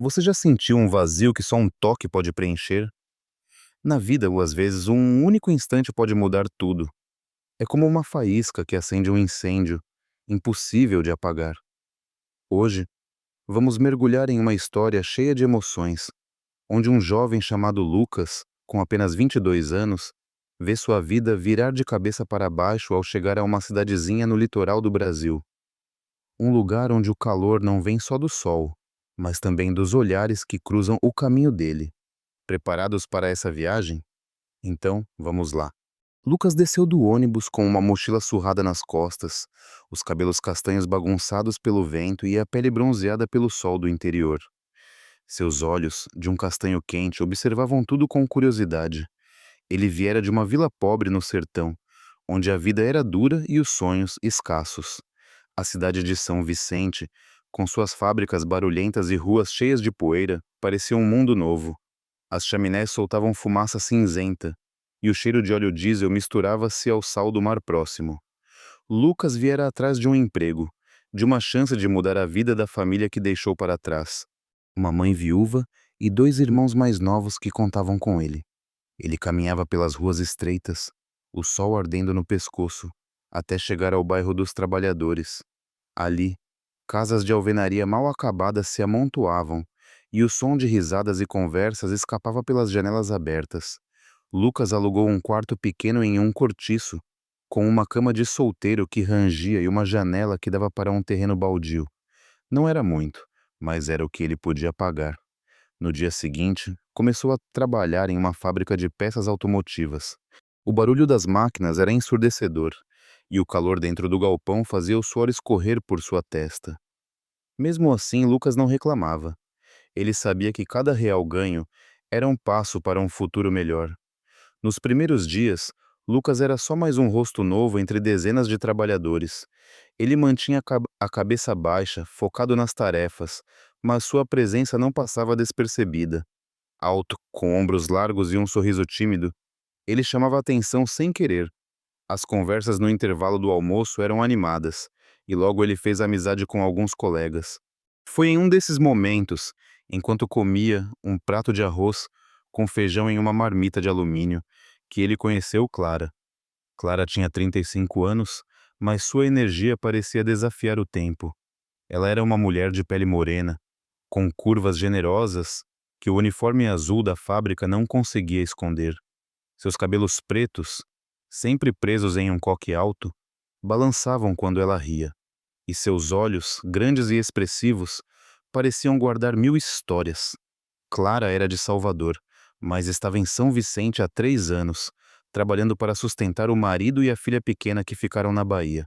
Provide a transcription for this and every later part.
Você já sentiu um vazio que só um toque pode preencher? Na vida, às vezes, um único instante pode mudar tudo. É como uma faísca que acende um incêndio, impossível de apagar. Hoje, vamos mergulhar em uma história cheia de emoções, onde um jovem chamado Lucas, com apenas 22 anos, vê sua vida virar de cabeça para baixo ao chegar a uma cidadezinha no litoral do Brasil. Um lugar onde o calor não vem só do sol, mas também dos olhares que cruzam o caminho dele. Preparados para essa viagem? Então, vamos lá. Lucas desceu do ônibus com uma mochila surrada nas costas, os cabelos castanhos bagunçados pelo vento e a pele bronzeada pelo sol do interior. Seus olhos, de um castanho quente, observavam tudo com curiosidade. Ele viera de uma vila pobre no sertão, onde a vida era dura e os sonhos escassos. A cidade de São Vicente, com suas fábricas barulhentas e ruas cheias de poeira, parecia um mundo novo. As chaminés soltavam fumaça cinzenta, e o cheiro de óleo diesel misturava-se ao sal do mar próximo. Lucas viera atrás de um emprego, de uma chance de mudar a vida da família que deixou para trás. Uma mãe viúva e dois irmãos mais novos que contavam com ele. Ele caminhava pelas ruas estreitas, o sol ardendo no pescoço, até chegar ao bairro dos Trabalhadores. Ali, casas de alvenaria mal acabadas se amontoavam, e o som de risadas e conversas escapava pelas janelas abertas. Lucas alugou um quarto pequeno em um cortiço, com uma cama de solteiro que rangia e uma janela que dava para um terreno baldio. Não era muito, mas era o que ele podia pagar. No dia seguinte, começou a trabalhar em uma fábrica de peças automotivas. O barulho das máquinas era ensurdecedor, e o calor dentro do galpão fazia o suor escorrer por sua testa. Mesmo assim, Lucas não reclamava. Ele sabia que cada real ganho era um passo para um futuro melhor. Nos primeiros dias, Lucas era só mais um rosto novo entre dezenas de trabalhadores. Ele mantinha a cabeça baixa, focado nas tarefas, mas sua presença não passava despercebida. Alto, com ombros largos e um sorriso tímido, ele chamava a atenção sem querer. As conversas no intervalo do almoço eram animadas, e logo ele fez amizade com alguns colegas. Foi em um desses momentos, enquanto comia um prato de arroz com feijão em uma marmita de alumínio, que ele conheceu Clara. Clara tinha 35 anos, mas sua energia parecia desafiar o tempo. Ela era uma mulher de pele morena, com curvas generosas que o uniforme azul da fábrica não conseguia esconder. Seus cabelos pretos, sempre presos em um coque alto, balançavam quando ela ria, e seus olhos, grandes e expressivos, pareciam guardar mil histórias. Clara era de Salvador, mas estava em São Vicente há 3 anos, trabalhando para sustentar o marido e a filha pequena que ficaram na Bahia.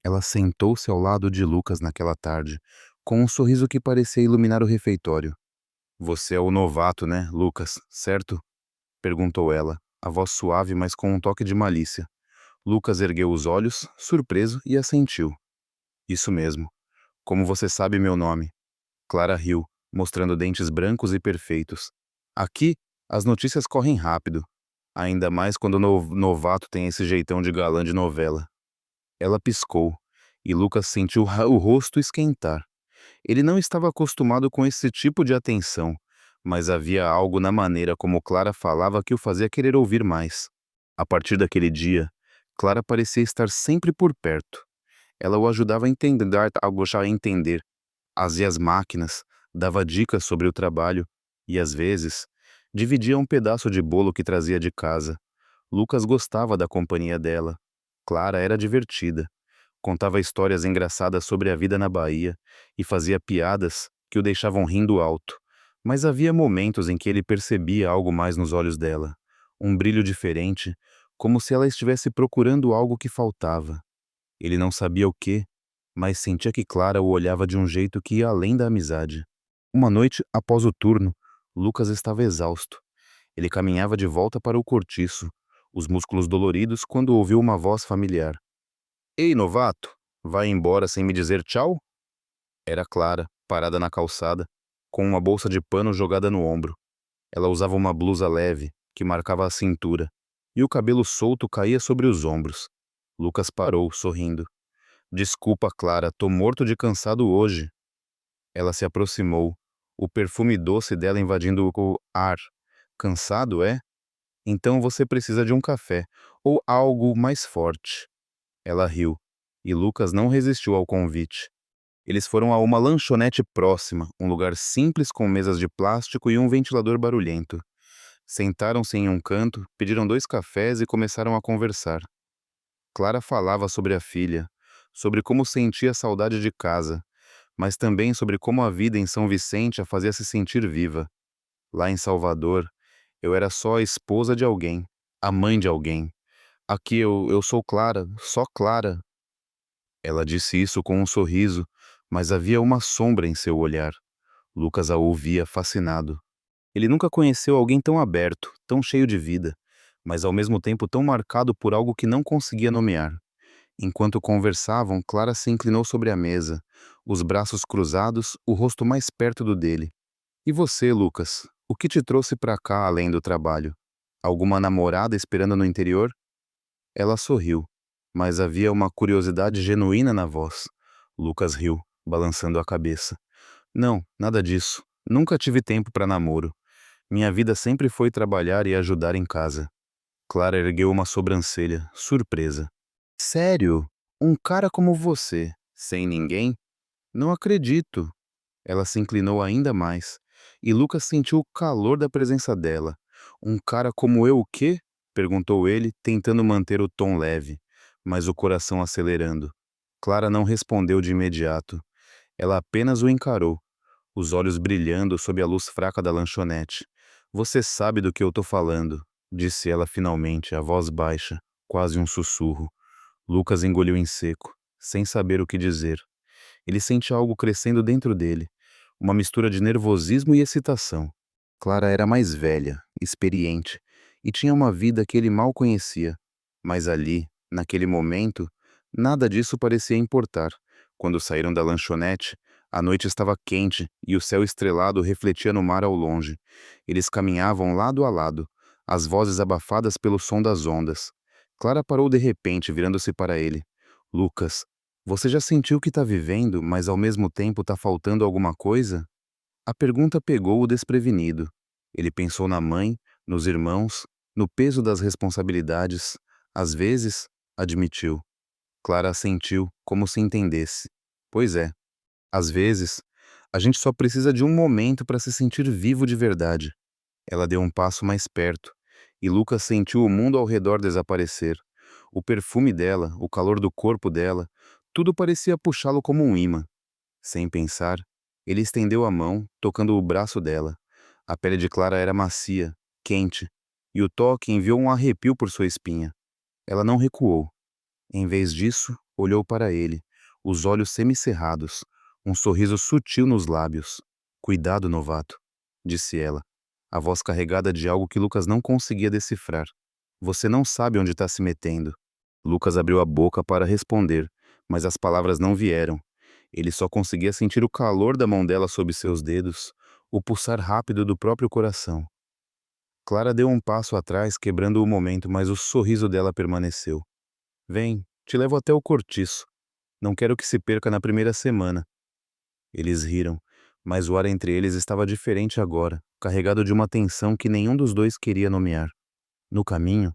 Ela sentou-se ao lado de Lucas naquela tarde, com um sorriso que parecia iluminar o refeitório. "Você é o novato, né, Lucas, certo?" perguntou ela, a voz suave, mas com um toque de malícia. Lucas ergueu os olhos, surpreso, e assentiu. "Isso mesmo. Como você sabe meu nome?" Clara riu, mostrando dentes brancos e perfeitos. "Aqui, as notícias correm rápido. Ainda mais quando o novato tem esse jeitão de galã de novela." Ela piscou, e Lucas sentiu o rosto esquentar. Ele não estava acostumado com esse tipo de atenção, mas havia algo na maneira como Clara falava que o fazia querer ouvir mais. A partir daquele dia, Clara parecia estar sempre por perto. Ela o ajudava a entender, fazia as máquinas, dava dicas sobre o trabalho e, às vezes, dividia um pedaço de bolo que trazia de casa. Lucas gostava da companhia dela. Clara era divertida. Contava histórias engraçadas sobre a vida na Bahia e fazia piadas que o deixavam rindo alto. Mas havia momentos em que ele percebia algo mais nos olhos dela, um brilho diferente, como se ela estivesse procurando algo que faltava. Ele não sabia o que, mas sentia que Clara o olhava de um jeito que ia além da amizade. Uma noite, após o turno, Lucas estava exausto. Ele caminhava de volta para o cortiço, os músculos doloridos, quando ouviu uma voz familiar. "Ei, novato, vai embora sem me dizer tchau?" Era Clara, parada na calçada, com uma bolsa de pano jogada no ombro. Ela usava uma blusa leve, que marcava a cintura, e o cabelo solto caía sobre os ombros. Lucas parou, sorrindo. "Desculpa, Clara, tô morto de cansado hoje." Ela se aproximou, o perfume doce dela invadindo o ar. Cansado, é? Então você precisa de um café, ou algo mais forte. Ela riu, e Lucas não resistiu ao convite. Eles foram a uma lanchonete próxima, um lugar simples com mesas de plástico e um ventilador barulhento. Sentaram-se em um canto, pediram 2 cafés e começaram a conversar. Clara falava sobre a filha, sobre como sentia saudade de casa, mas também sobre como a vida em São Vicente a fazia se sentir viva. Lá em Salvador, eu era só a esposa de alguém, a mãe de alguém. Aqui eu sou Clara, só Clara. Ela disse isso com um sorriso, mas havia uma sombra em seu olhar. Lucas a ouvia fascinado. Ele nunca conheceu alguém tão aberto, tão cheio de vida, mas ao mesmo tempo tão marcado por algo que não conseguia nomear. Enquanto conversavam, Clara se inclinou sobre a mesa, os braços cruzados, o rosto mais perto do dele. E você, Lucas, o que te trouxe pra cá além do trabalho? Alguma namorada esperando no interior? Ela sorriu, mas havia uma curiosidade genuína na voz. Lucas riu, balançando a cabeça. Não, nada disso. Nunca tive tempo para namoro. Minha vida sempre foi trabalhar e ajudar em casa. Clara ergueu uma sobrancelha, surpresa. Sério? Um cara como você, sem ninguém? Não acredito. Ela se inclinou ainda mais, e Lucas sentiu o calor da presença dela. Um cara como eu o quê? Perguntou ele, tentando manter o tom leve, mas o coração acelerando. Clara não respondeu de imediato. Ela apenas o encarou, os olhos brilhando sob a luz fraca da lanchonete. Você sabe do que eu tô falando, disse ela finalmente, a voz baixa, quase um sussurro. Lucas engoliu em seco, sem saber o que dizer. Ele sente algo crescendo dentro dele, uma mistura de nervosismo e excitação. Clara era mais velha, experiente, e tinha uma vida que ele mal conhecia. Mas ali, naquele momento, nada disso parecia importar. Quando saíram da lanchonete, a noite estava quente e o céu estrelado refletia no mar ao longe. Eles caminhavam lado a lado, as vozes abafadas pelo som das ondas. Clara parou de repente, virando-se para ele. Lucas, você já sentiu que está vivendo, mas ao mesmo tempo está faltando alguma coisa? A pergunta pegou-o desprevenido. Ele pensou na mãe, nos irmãos, no peso das responsabilidades. Às vezes, admitiu. Clara assentiu, como se entendesse. Pois é, às vezes, a gente só precisa de um momento para se sentir vivo de verdade. Ela deu um passo mais perto, e Lucas sentiu o mundo ao redor desaparecer. O perfume dela, o calor do corpo dela, tudo parecia puxá-lo como um imã. Sem pensar, ele estendeu a mão, tocando o braço dela. A pele de Clara era macia, quente, e o toque enviou um arrepio por sua espinha. Ela não recuou. Em vez disso, olhou para ele, os olhos semicerrados, um sorriso sutil nos lábios. Cuidado, novato, disse ela, a voz carregada de algo que Lucas não conseguia decifrar. Você não sabe onde está se metendo. Lucas abriu a boca para responder, mas as palavras não vieram. Ele só conseguia sentir o calor da mão dela sob seus dedos, o pulsar rápido do próprio coração. Clara deu um passo atrás, quebrando o momento, mas o sorriso dela permaneceu. Vem, te levo até o cortiço. Não quero que se perca na primeira semana. Eles riram, mas o ar entre eles estava diferente agora, carregado de uma tensão que nenhum dos dois queria nomear. No caminho,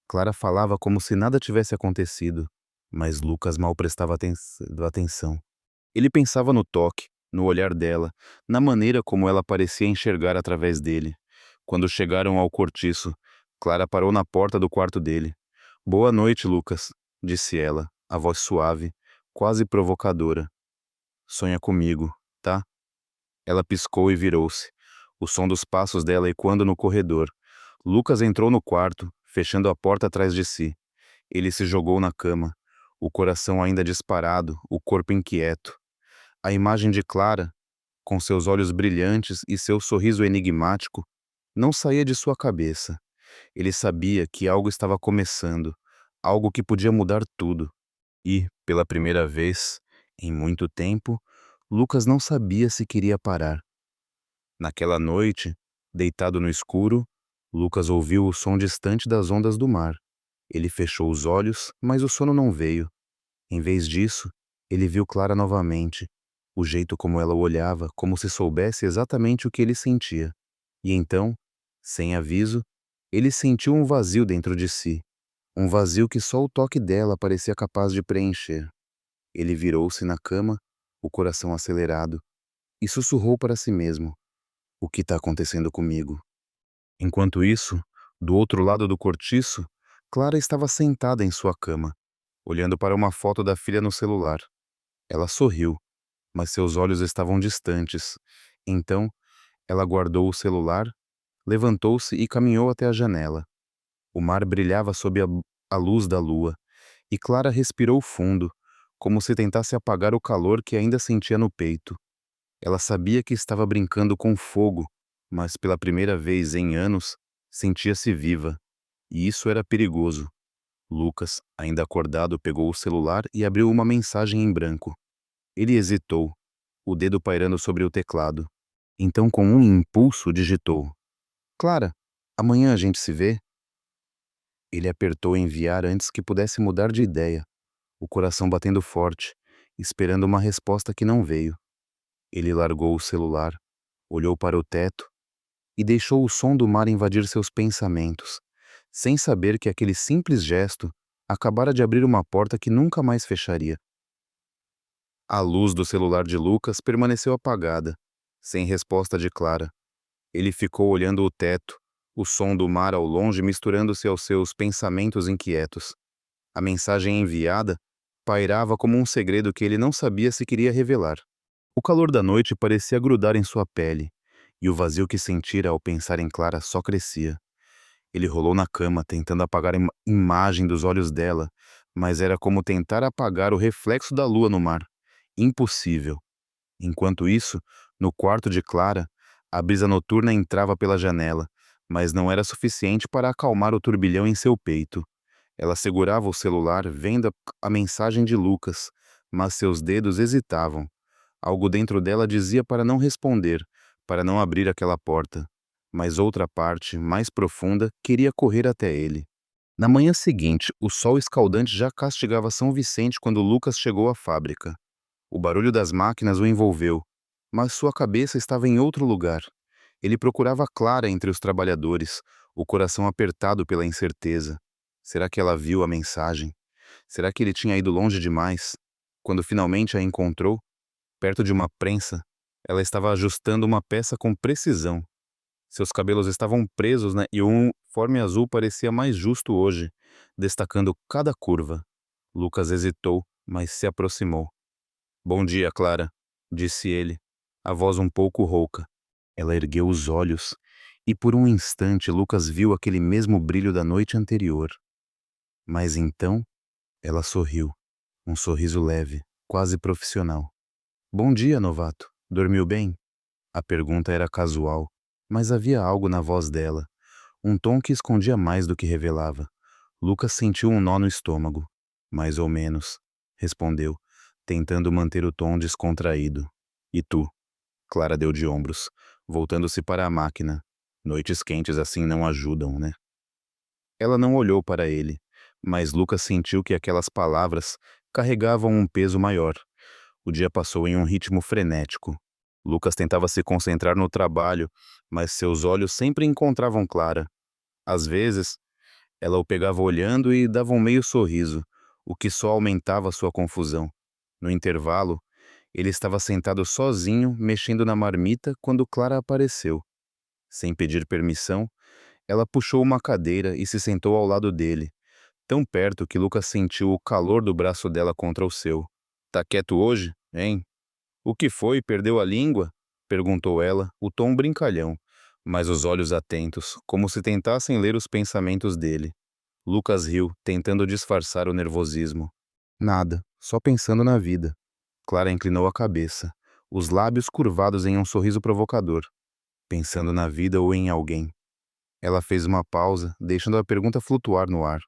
Clara falava como se nada tivesse acontecido, mas Lucas mal prestava atenção. Ele pensava no toque, no olhar dela, na maneira como ela parecia enxergar através dele. Quando chegaram ao cortiço, Clara parou na porta do quarto dele. Boa noite, Lucas, disse ela, a voz suave, quase provocadora. Sonha comigo, tá? Ela piscou e virou-se, o som dos passos dela ecoando no corredor. Lucas entrou no quarto, fechando a porta atrás de si. Ele se jogou na cama, o coração ainda disparado, o corpo inquieto. A imagem de Clara, com seus olhos brilhantes e seu sorriso enigmático, não saía de sua cabeça. Ele sabia que algo estava começando, algo que podia mudar tudo. E, pela primeira vez, em muito tempo, Lucas não sabia se queria parar. Naquela noite, deitado no escuro, Lucas ouviu o som distante das ondas do mar. Ele fechou os olhos, mas o sono não veio. Em vez disso, ele viu Clara novamente, o jeito como ela o olhava, como se soubesse exatamente o que ele sentia. E então, sem aviso, ele sentiu um vazio dentro de si, um vazio que só o toque dela parecia capaz de preencher. Ele virou-se na cama, o coração acelerado, e sussurrou para si mesmo: "O que está acontecendo comigo?" Enquanto isso, do outro lado do cortiço, Clara estava sentada em sua cama, olhando para uma foto da filha no celular. Ela sorriu, mas seus olhos estavam distantes. Então, ela guardou o celular, levantou-se e caminhou até a janela. O mar brilhava sob a luz da lua, e Clara respirou fundo, como se tentasse apagar o calor que ainda sentia no peito. Ela sabia que estava brincando com fogo, mas pela primeira vez em anos, sentia-se viva. E isso era perigoso. Lucas, ainda acordado, pegou o celular e abriu uma mensagem em branco. Ele hesitou, o dedo pairando sobre o teclado. Então, com um impulso, digitou: "Clara, amanhã a gente se vê?" Ele apertou enviar antes que pudesse mudar de ideia, o coração batendo forte, esperando uma resposta que não veio. Ele largou o celular, olhou para o teto e deixou o som do mar invadir seus pensamentos, sem saber que aquele simples gesto acabara de abrir uma porta que nunca mais fecharia. A luz do celular de Lucas permaneceu apagada, sem resposta de Clara. Ele ficou olhando o teto, o som do mar ao longe misturando-se aos seus pensamentos inquietos. A mensagem enviada pairava como um segredo que ele não sabia se queria revelar. O calor da noite parecia grudar em sua pele, e o vazio que sentira ao pensar em Clara só crescia. Ele rolou na cama, tentando apagar a imagem dos olhos dela, mas era como tentar apagar o reflexo da lua no mar. Impossível. Enquanto isso, no quarto de Clara, a brisa noturna entrava pela janela, mas não era suficiente para acalmar o turbilhão em seu peito. Ela segurava o celular, vendo a mensagem de Lucas, mas seus dedos hesitavam. Algo dentro dela dizia para não responder, para não abrir aquela porta. Mas outra parte, mais profunda, queria correr até ele. Na manhã seguinte, o sol escaldante já castigava São Vicente quando Lucas chegou à fábrica. O barulho das máquinas o envolveu, mas sua cabeça estava em outro lugar. Ele procurava Clara entre os trabalhadores, o coração apertado pela incerteza. Será que ela viu a mensagem? Será que ele tinha ido longe demais? Quando finalmente a encontrou, perto de uma prensa, ela estava ajustando uma peça com precisão. Seus cabelos estavam presos, né, e o uniforme azul parecia mais justo hoje, destacando cada curva. Lucas hesitou, mas se aproximou. "Bom dia, Clara", disse ele, a voz um pouco rouca. Ela ergueu os olhos, e por um instante Lucas viu aquele mesmo brilho da noite anterior. Mas então, ela sorriu, um sorriso leve, quase profissional. "Bom dia, novato. Dormiu bem?" A pergunta era casual, mas havia algo na voz dela, um tom que escondia mais do que revelava. Lucas sentiu um nó no estômago. "Mais ou menos", respondeu, tentando manter o tom descontraído. "E tu?" Clara deu de ombros, voltando-se para a máquina. Noites quentes assim não ajudam, né? Ela não olhou para ele, mas Lucas sentiu que aquelas palavras carregavam um peso maior. O dia passou em um ritmo frenético. Lucas tentava se concentrar no trabalho, mas seus olhos sempre encontravam Clara. Às vezes, ela o pegava olhando e dava um meio sorriso, o que só aumentava sua confusão. No intervalo, ele estava sentado sozinho, mexendo na marmita, quando Clara apareceu. Sem pedir permissão, ela puxou uma cadeira e se sentou ao lado dele, tão perto que Lucas sentiu o calor do braço dela contra o seu. "Tá quieto hoje, hein? O que foi? Perdeu a língua?" perguntou ela, o tom brincalhão, mas os olhos atentos, como se tentassem ler os pensamentos dele. Lucas riu, tentando disfarçar o nervosismo. "Nada, só pensando na vida." Clara inclinou a cabeça, os lábios curvados em um sorriso provocador. "Pensando na vida ou em alguém?" Ela fez uma pausa, deixando a pergunta flutuar no ar.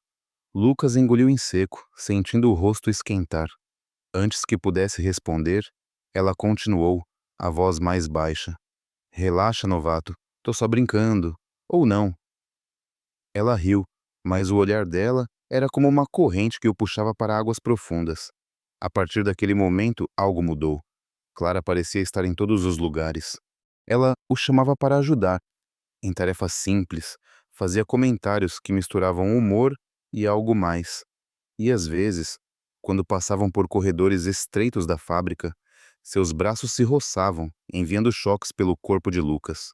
Lucas engoliu em seco, sentindo o rosto esquentar. Antes que pudesse responder, ela continuou, a voz mais baixa. "Relaxa, novato. Tô só brincando. Ou não." Ela riu, mas o olhar dela era como uma corrente que o puxava para águas profundas. A partir daquele momento, algo mudou. Clara parecia estar em todos os lugares. Ela o chamava para ajudar, em tarefas simples, fazia comentários que misturavam humor e algo mais. E às vezes, quando passavam por corredores estreitos da fábrica, seus braços se roçavam, enviando choques pelo corpo de Lucas.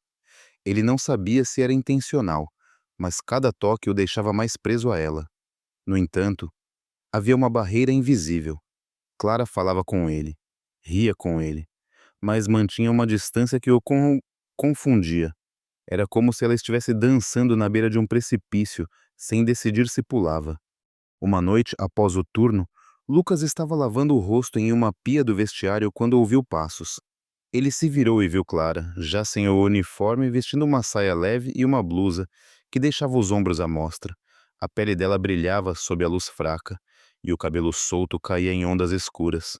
Ele não sabia se era intencional, mas cada toque o deixava mais preso a ela. No entanto, havia uma barreira invisível. Clara falava com ele, ria com ele, mas mantinha uma distância que o confundia. Era como se ela estivesse dançando na beira de um precipício, sem decidir se pulava. Uma noite, após o turno, Lucas estava lavando o rosto em uma pia do vestiário quando ouviu passos. Ele se virou e viu Clara, já sem o uniforme, vestindo uma saia leve e uma blusa que deixava os ombros à mostra. A pele dela brilhava sob a luz fraca, e o cabelo solto caía em ondas escuras.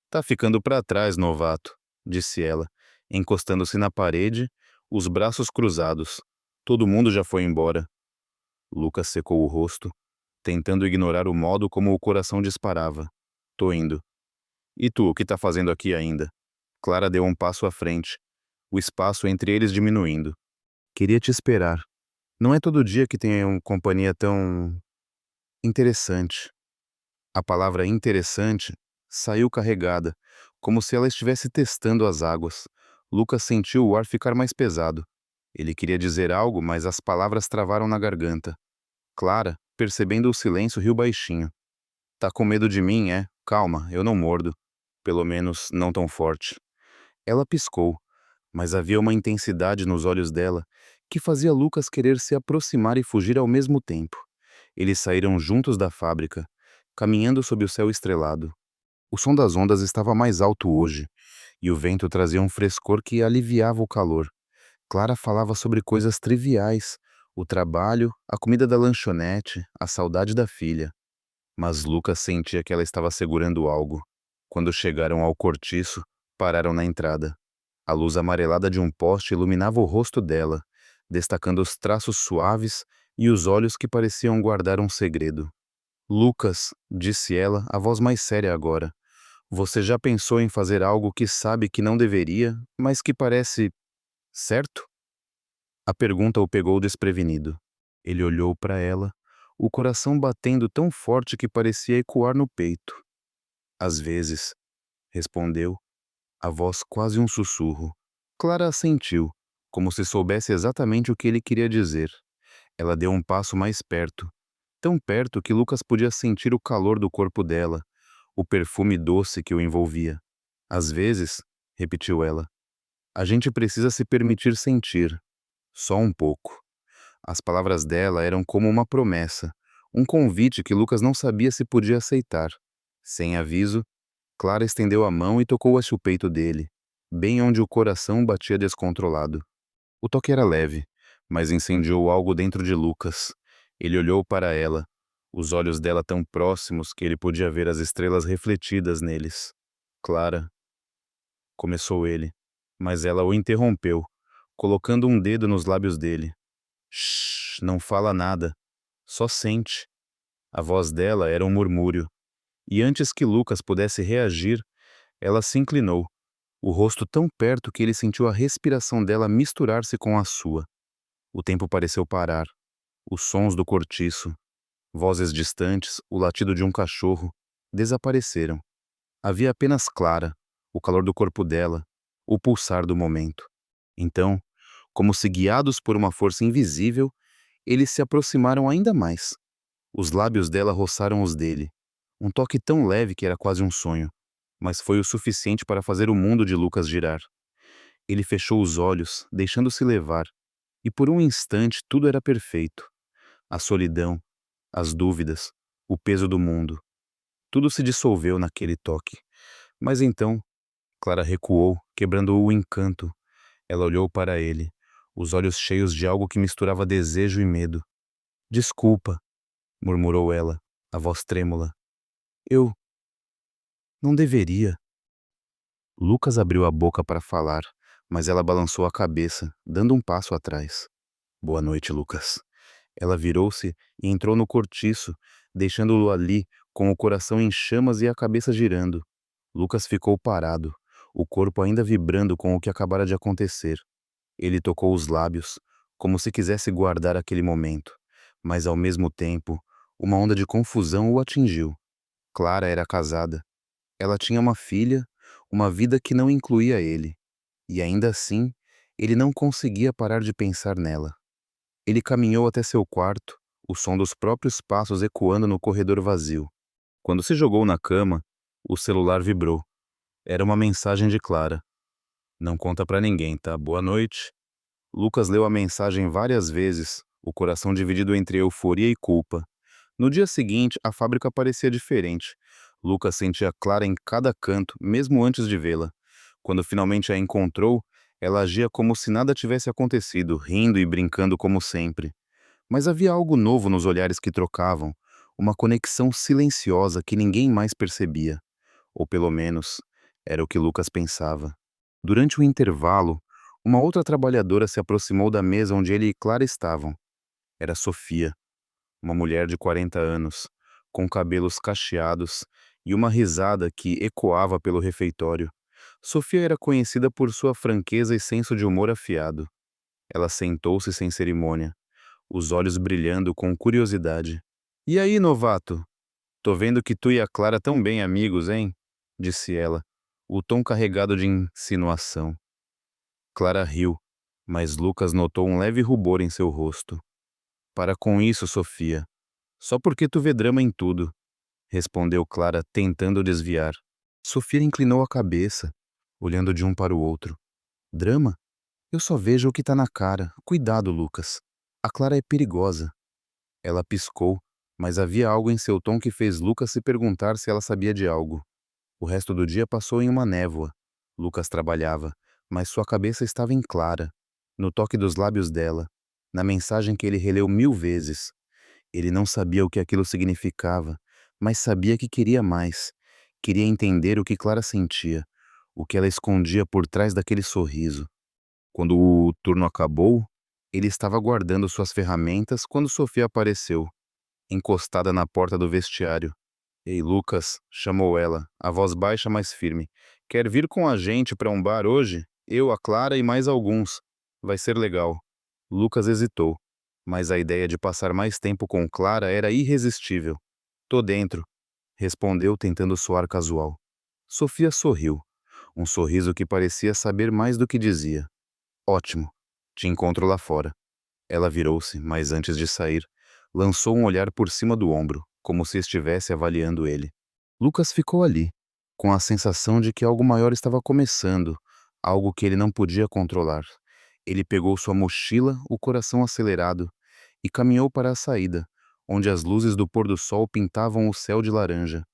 "Tá ficando para trás, novato", disse ela, encostando-se na parede, os braços cruzados. "Todo mundo já foi embora." Lucas secou o rosto, tentando ignorar o modo como o coração disparava. "Tô indo." "E tu, o que tá fazendo aqui ainda?" Clara deu um passo à frente, o espaço entre eles diminuindo. "Queria te esperar. Não é todo dia que tenho uma companhia tão interessante." A palavra interessante saiu carregada, como se ela estivesse testando as águas. Lucas sentiu o ar ficar mais pesado. Ele queria dizer algo, mas as palavras travaram na garganta. Clara, percebendo o silêncio, riu baixinho. "Tá com medo de mim, é? Calma, eu não mordo. Pelo menos, não tão forte." Ela piscou, mas havia uma intensidade nos olhos dela que fazia Lucas querer se aproximar e fugir ao mesmo tempo. Eles saíram juntos da fábrica, caminhando sob o céu estrelado. O som das ondas estava mais alto hoje, e o vento trazia um frescor que aliviava o calor. Clara falava sobre coisas triviais, o trabalho, a comida da lanchonete, a saudade da filha. Mas Lucas sentia que ela estava segurando algo. Quando chegaram ao cortiço, pararam na entrada. A luz amarelada de um poste iluminava o rosto dela, destacando os traços suaves e os olhos que pareciam guardar um segredo. "Lucas", disse ela, a voz mais séria agora, "você já pensou em fazer algo que sabe que não deveria, mas que parece certo?" A pergunta o pegou desprevenido. Ele olhou para ela, o coração batendo tão forte que parecia ecoar no peito. "Às vezes", respondeu, a voz quase um sussurro. Clara assentiu, como se soubesse exatamente o que ele queria dizer. Ela deu um passo mais perto, tão perto que Lucas podia sentir o calor do corpo dela, o perfume doce que o envolvia. "Às vezes", repetiu ela, "a gente precisa se permitir sentir, só um pouco." As palavras dela eram como uma promessa, um convite que Lucas não sabia se podia aceitar. Sem aviso, Clara estendeu a mão e tocou o peito dele, bem onde o coração batia descontrolado. O toque era leve, mas incendiou algo dentro de Lucas. Ele olhou para ela, os olhos dela tão próximos que ele podia ver as estrelas refletidas neles. "Clara", começou ele, mas ela o interrompeu, colocando um dedo nos lábios dele. "Shh, não fala nada, só sente." A voz dela era um murmúrio, e antes que Lucas pudesse reagir, ela se inclinou, o rosto tão perto que ele sentiu a respiração dela misturar-se com a sua. O tempo pareceu parar. Os sons do cortiço, vozes distantes, o latido de um cachorro, desapareceram. Havia apenas Clara, o calor do corpo dela, o pulsar do momento. Então, como se guiados por uma força invisível, eles se aproximaram ainda mais. Os lábios dela roçaram os dele. Um toque tão leve que era quase um sonho, mas foi o suficiente para fazer o mundo de Lucas girar. Ele fechou os olhos, deixando-se levar, e por um instante tudo era perfeito. A solidão, as dúvidas, o peso do mundo. Tudo se dissolveu naquele toque. Mas então, Clara recuou, quebrando o encanto. Ela olhou para ele, os olhos cheios de algo que misturava desejo e medo. "Desculpa", murmurou ela, a voz trêmula. "Eu não deveria." Lucas abriu a boca para falar, mas ela balançou a cabeça, dando um passo atrás. "Boa noite, Lucas." Ela virou-se e entrou no cortiço, deixando-o ali, com o coração em chamas e a cabeça girando. Lucas ficou parado, o corpo ainda vibrando com o que acabara de acontecer. Ele tocou os lábios, como se quisesse guardar aquele momento, mas ao mesmo tempo, uma onda de confusão o atingiu. Clara era casada. Ela tinha uma filha, uma vida que não incluía ele, e ainda assim, ele não conseguia parar de pensar nela. Ele caminhou até seu quarto, o som dos próprios passos ecoando no corredor vazio. Quando se jogou na cama, o celular vibrou. Era uma mensagem de Clara. Não conta pra ninguém, tá? Boa noite. Lucas leu a mensagem várias vezes, o coração dividido entre euforia e culpa. No dia seguinte, a fábrica parecia diferente. Lucas sentia Clara em cada canto, mesmo antes de vê-la. Quando finalmente a encontrou, ela agia como se nada tivesse acontecido, rindo e brincando como sempre. Mas havia algo novo nos olhares que trocavam, uma conexão silenciosa que ninguém mais percebia. Ou pelo menos, era o que Lucas pensava. Durante o intervalo, uma outra trabalhadora se aproximou da mesa onde ele e Clara estavam. Era Sofia, uma mulher de 40 anos, com cabelos cacheados e uma risada que ecoava pelo refeitório. Sofia era conhecida por sua franqueza e senso de humor afiado. Ela sentou-se sem cerimônia, os olhos brilhando com curiosidade. "E aí, novato? Tô vendo que tu e a Clara tão bem amigos, hein?" disse ela, o tom carregado de insinuação. Clara riu, mas Lucas notou um leve rubor em seu rosto. "Para com isso, Sofia. Só porque tu vê drama em tudo", respondeu Clara, tentando desviar. Sofia inclinou a cabeça, olhando de um para o outro. "Drama? Eu só vejo o que tá na cara. Cuidado, Lucas. A Clara é perigosa." Ela piscou, mas havia algo em seu tom que fez Lucas se perguntar se ela sabia de algo. O resto do dia passou em uma névoa. Lucas trabalhava, mas sua cabeça estava em Clara, no toque dos lábios dela, na mensagem que ele releu 1000 vezes. Ele não sabia o que aquilo significava, mas sabia que queria mais. Queria entender o que Clara sentia, o que ela escondia por trás daquele sorriso. Quando o turno acabou, ele estava guardando suas ferramentas quando Sofia apareceu, encostada na porta do vestiário. "Ei, Lucas", chamou ela, a voz baixa mas firme. "Quer vir com a gente para um bar hoje? Eu, a Clara e mais alguns. Vai ser legal." Lucas hesitou, mas a ideia de passar mais tempo com Clara era irresistível. "Tô dentro", respondeu tentando soar casual. Sofia sorriu, um sorriso que parecia saber mais do que dizia. "Ótimo. Te encontro lá fora." Ela virou-se, mas antes de sair, lançou um olhar por cima do ombro, como se estivesse avaliando ele. Lucas ficou ali, com a sensação de que algo maior estava começando, algo que ele não podia controlar. Ele pegou sua mochila, o coração acelerado, e caminhou para a saída, onde as luzes do pôr do sol pintavam o céu de laranja.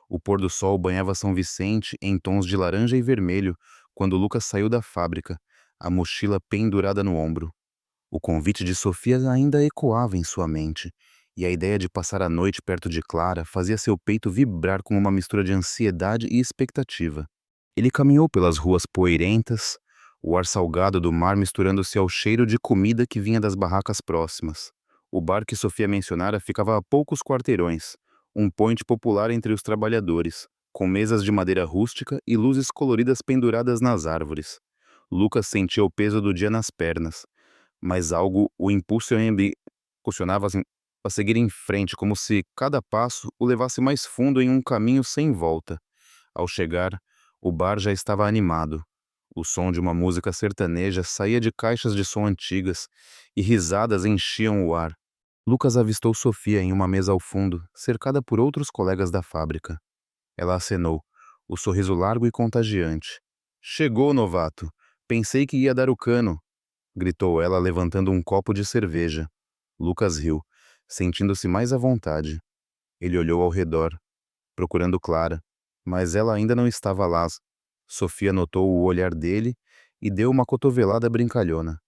O pôr do sol banhava São Vicente em tons de laranja e vermelho quando Lucas saiu da fábrica, a mochila pendurada no ombro. O convite de Sofia ainda ecoava em sua mente, e a ideia de passar a noite perto de Clara fazia seu peito vibrar com uma mistura de ansiedade e expectativa. Ele caminhou pelas ruas poeirentas, o ar salgado do mar misturando-se ao cheiro de comida que vinha das barracas próximas. O bar que Sofia mencionara ficava a poucos quarteirões, um point popular entre os trabalhadores, com mesas de madeira rústica e luzes coloridas penduradas nas árvores. Lucas sentia o peso do dia nas pernas, mas algo o impulsionava assim, a seguir em frente, como se cada passo o levasse mais fundo em um caminho sem volta. Ao chegar, o bar já estava animado. O som de uma música sertaneja saía de caixas de som antigas e risadas enchiam o ar. Lucas avistou Sofia em uma mesa ao fundo, cercada por outros colegas da fábrica. Ela acenou, o sorriso largo e contagiante. "Chegou, novato. Pensei que ia dar o cano", gritou ela levantando um copo de cerveja. Lucas riu, sentindo-se mais à vontade. Ele olhou ao redor, procurando Clara, mas ela ainda não estava lá. Sofia notou o olhar dele e deu uma cotovelada brincalhona.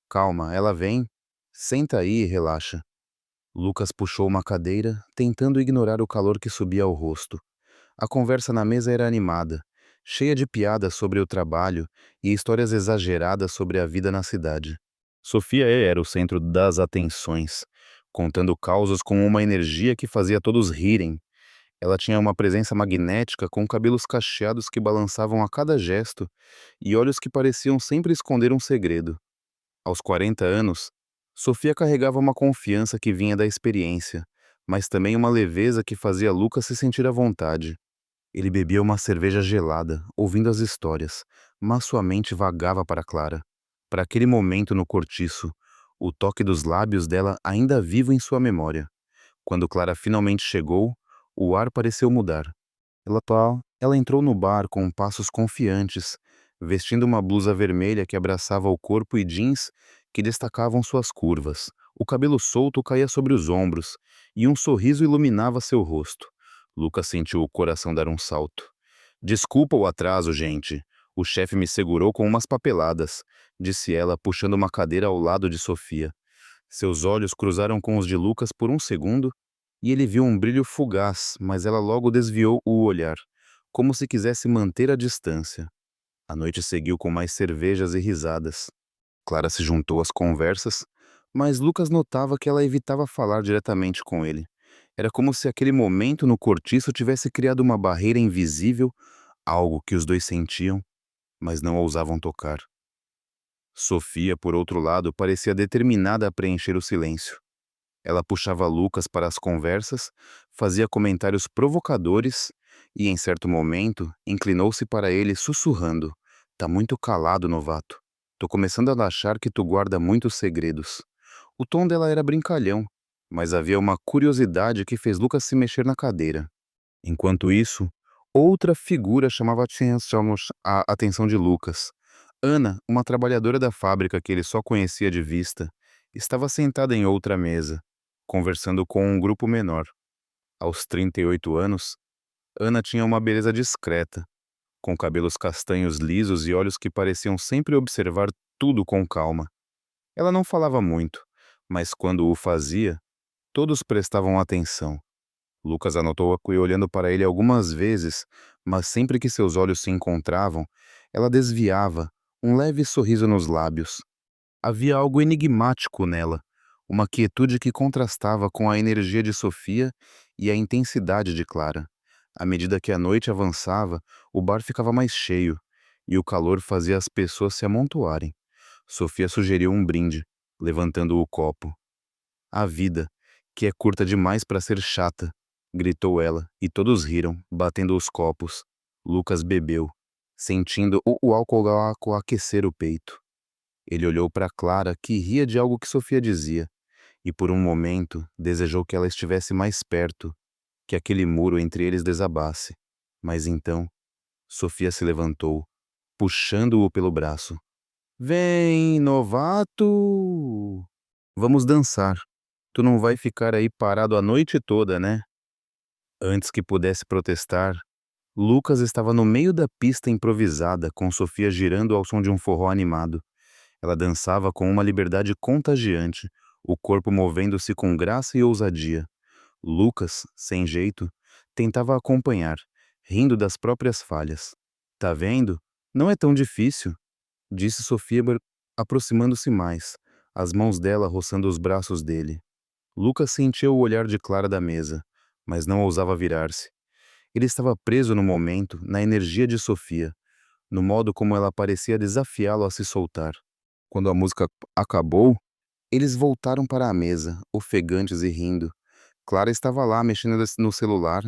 "Calma, ela vem. Senta aí e relaxa." Lucas puxou uma cadeira, tentando ignorar o calor que subia ao rosto. A conversa na mesa era animada, cheia de piadas sobre o trabalho e histórias exageradas sobre a vida na cidade. Sofia era o centro das atenções, contando causos com uma energia que fazia todos rirem. Ela tinha uma presença magnética com cabelos cacheados que balançavam a cada gesto e olhos que pareciam sempre esconder um segredo. Aos 40 anos, Sofia carregava uma confiança que vinha da experiência, mas também uma leveza que fazia Lucas se sentir à vontade. Ele bebia uma cerveja gelada, ouvindo as histórias, mas sua mente vagava para Clara. Para aquele momento no cortiço, o toque dos lábios dela ainda vivo em sua memória. Quando Clara finalmente chegou, o ar pareceu mudar. Ela entrou no bar com passos confiantes, vestindo uma blusa vermelha que abraçava o corpo e jeans que destacavam suas curvas. O cabelo solto caía sobre os ombros e um sorriso iluminava seu rosto. Lucas sentiu o coração dar um salto. Desculpa o atraso, gente. O chefe me segurou com umas papeladas, disse ela, puxando uma cadeira ao lado de Sofia. Seus olhos cruzaram com os de Lucas por um segundo e ele viu um brilho fugaz, mas ela logo desviou o olhar, como se quisesse manter a distância. A noite seguiu com mais cervejas e risadas. Clara se juntou às conversas, mas Lucas notava que ela evitava falar diretamente com ele. Era como se aquele momento no cortiço tivesse criado uma barreira invisível, algo que os dois sentiam, mas não ousavam tocar. Sofia, por outro lado, parecia determinada a preencher o silêncio. Ela puxava Lucas para as conversas, fazia comentários provocadores e, em certo momento, inclinou-se para ele sussurrando: Tá muito calado, novato. Tô começando a achar que tu guarda muitos segredos. O tom dela era brincalhão, mas havia uma curiosidade que fez Lucas se mexer na cadeira. Enquanto isso, outra figura chamava a atenção de Lucas. Ana, uma trabalhadora da fábrica que ele só conhecia de vista, estava sentada em outra mesa, conversando com um grupo menor. Aos 38 anos, Ana tinha uma beleza discreta, com cabelos castanhos lisos e olhos que pareciam sempre observar tudo com calma. Ela não falava muito, mas quando o fazia, todos prestavam atenção. Lucas anotou-a olhando para ele algumas vezes, mas sempre que seus olhos se encontravam, ela desviava, um leve sorriso nos lábios. Havia algo enigmático nela, uma quietude que contrastava com a energia de Sofia e a intensidade de Clara. À medida que a noite avançava, o bar ficava mais cheio, e o calor fazia as pessoas se amontoarem. Sofia sugeriu um brinde, levantando o copo. A vida, que é curta demais para ser chata, gritou ela, e todos riram, batendo os copos. Lucas bebeu, sentindo o álcool aquecer o peito. Ele olhou para Clara, que ria de algo que Sofia dizia, e por um momento desejou que ela estivesse mais perto, que aquele muro entre eles desabasse. Mas então, Sofia se levantou, puxando-o pelo braço. Vem, novato! Vamos dançar. Tu não vai ficar aí parado a noite toda, né? Antes que pudesse protestar, Lucas estava no meio da pista improvisada, com Sofia girando ao som de um forró animado. Ela dançava com uma liberdade contagiante, o corpo movendo-se com graça e ousadia. Lucas, sem jeito, tentava acompanhar, rindo das próprias falhas. Tá vendo? Não é tão difícil, disse Sofia, aproximando-se mais, as mãos dela roçando os braços dele. Lucas sentia o olhar de Clara da mesa, mas não ousava virar-se. Ele estava preso no momento, na energia de Sofia, no modo como ela parecia desafiá-lo a se soltar. Quando a música acabou, eles voltaram para a mesa, ofegantes e rindo. Clara estava lá mexendo no celular,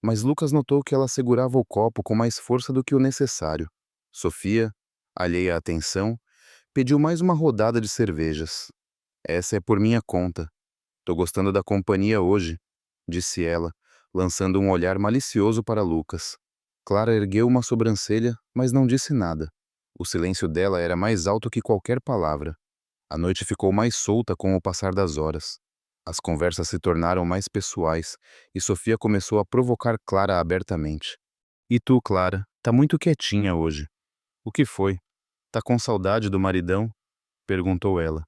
mas Lucas notou que ela segurava o copo com mais força do que o necessário. Sofia, alheia à atenção, pediu mais uma rodada de cervejas. Essa é por minha conta. Tô gostando da companhia hoje, disse ela, lançando um olhar malicioso para Lucas. Clara ergueu uma sobrancelha, mas não disse nada. O silêncio dela era mais alto que qualquer palavra. A noite ficou mais solta com o passar das horas. As conversas se tornaram mais pessoais e Sofia começou a provocar Clara abertamente. E tu, Clara, tá muito quietinha hoje. O que foi? Tá com saudade do maridão? Perguntou ela,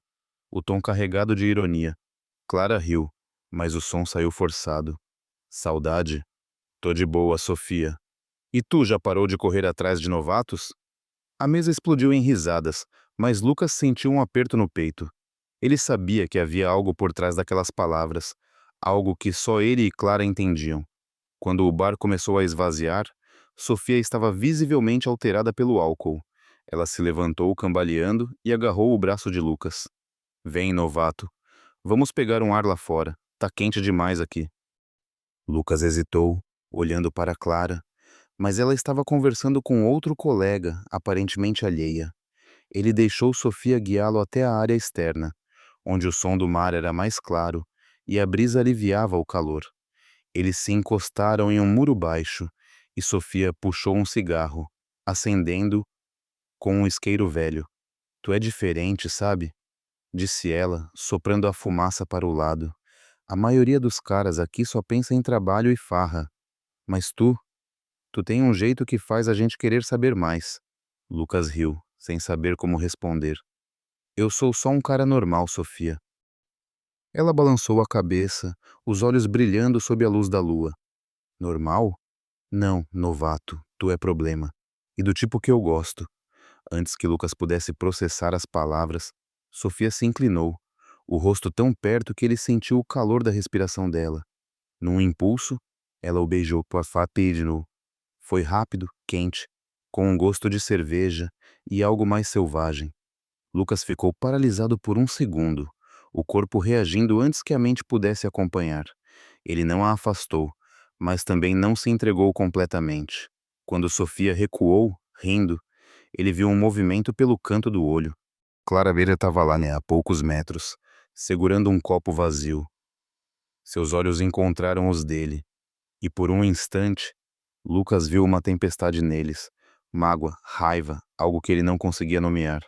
o tom carregado de ironia. Clara riu, mas o som saiu forçado. Saudade? Tô de boa, Sofia. E tu já parou de correr atrás de novatos? A mesa explodiu em risadas, mas Lucas sentiu um aperto no peito. Ele sabia que havia algo por trás daquelas palavras, algo que só ele e Clara entendiam. Quando o bar começou a esvaziar, Sofia estava visivelmente alterada pelo álcool. Ela se levantou cambaleando e agarrou o braço de Lucas. Vem, novato. Vamos pegar um ar lá fora. Tá quente demais aqui. Lucas hesitou, olhando para Clara, mas ela estava conversando com outro colega, aparentemente alheia. Ele deixou Sofia guiá-lo até a área externa, onde o som do mar era mais claro e a brisa aliviava o calor. Eles se encostaram em um muro baixo e Sofia puxou um cigarro, acendendo com um isqueiro velho. Tu é diferente, sabe? Disse ela, soprando a fumaça para o lado. A maioria dos caras aqui só pensa em trabalho e farra. Mas tu tem um jeito que faz a gente querer saber mais. Lucas riu, sem saber como responder. Eu sou só um cara normal, Sofia. Ela balançou a cabeça, os olhos brilhando sob a luz da lua. Normal? Não, novato, tu é problema. E do tipo que eu gosto. Antes que Lucas pudesse processar as palavras, Sofia se inclinou, o rosto tão perto que ele sentiu o calor da respiração dela. Num impulso, ela o beijou rapidinho. Foi rápido, quente, com um gosto de cerveja e algo mais selvagem. Lucas ficou paralisado por um segundo, o corpo reagindo antes que a mente pudesse acompanhar. Ele não a afastou, mas também não se entregou completamente. Quando Sofia recuou, rindo, ele viu um movimento pelo canto do olho. Clara Beira estava lá, né, a poucos metros, segurando um copo vazio. Seus olhos encontraram os dele, e por um instante, Lucas viu uma tempestade neles. Mágoa, raiva, algo que ele não conseguia nomear.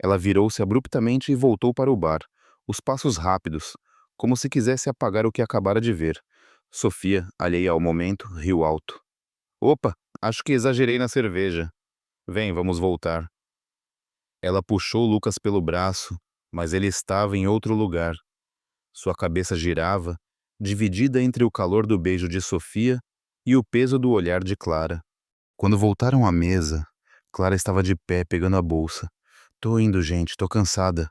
Ela virou-se abruptamente e voltou para o bar, os passos rápidos, como se quisesse apagar o que acabara de ver. Sofia, alheia ao momento, riu alto. Opa, acho que exagerei na cerveja. Vem, vamos voltar. Ela puxou Lucas pelo braço, mas ele estava em outro lugar. Sua cabeça girava, dividida entre o calor do beijo de Sofia e o peso do olhar de Clara. Quando voltaram à mesa, Clara estava de pé pegando a bolsa. Tô indo, gente, tô cansada,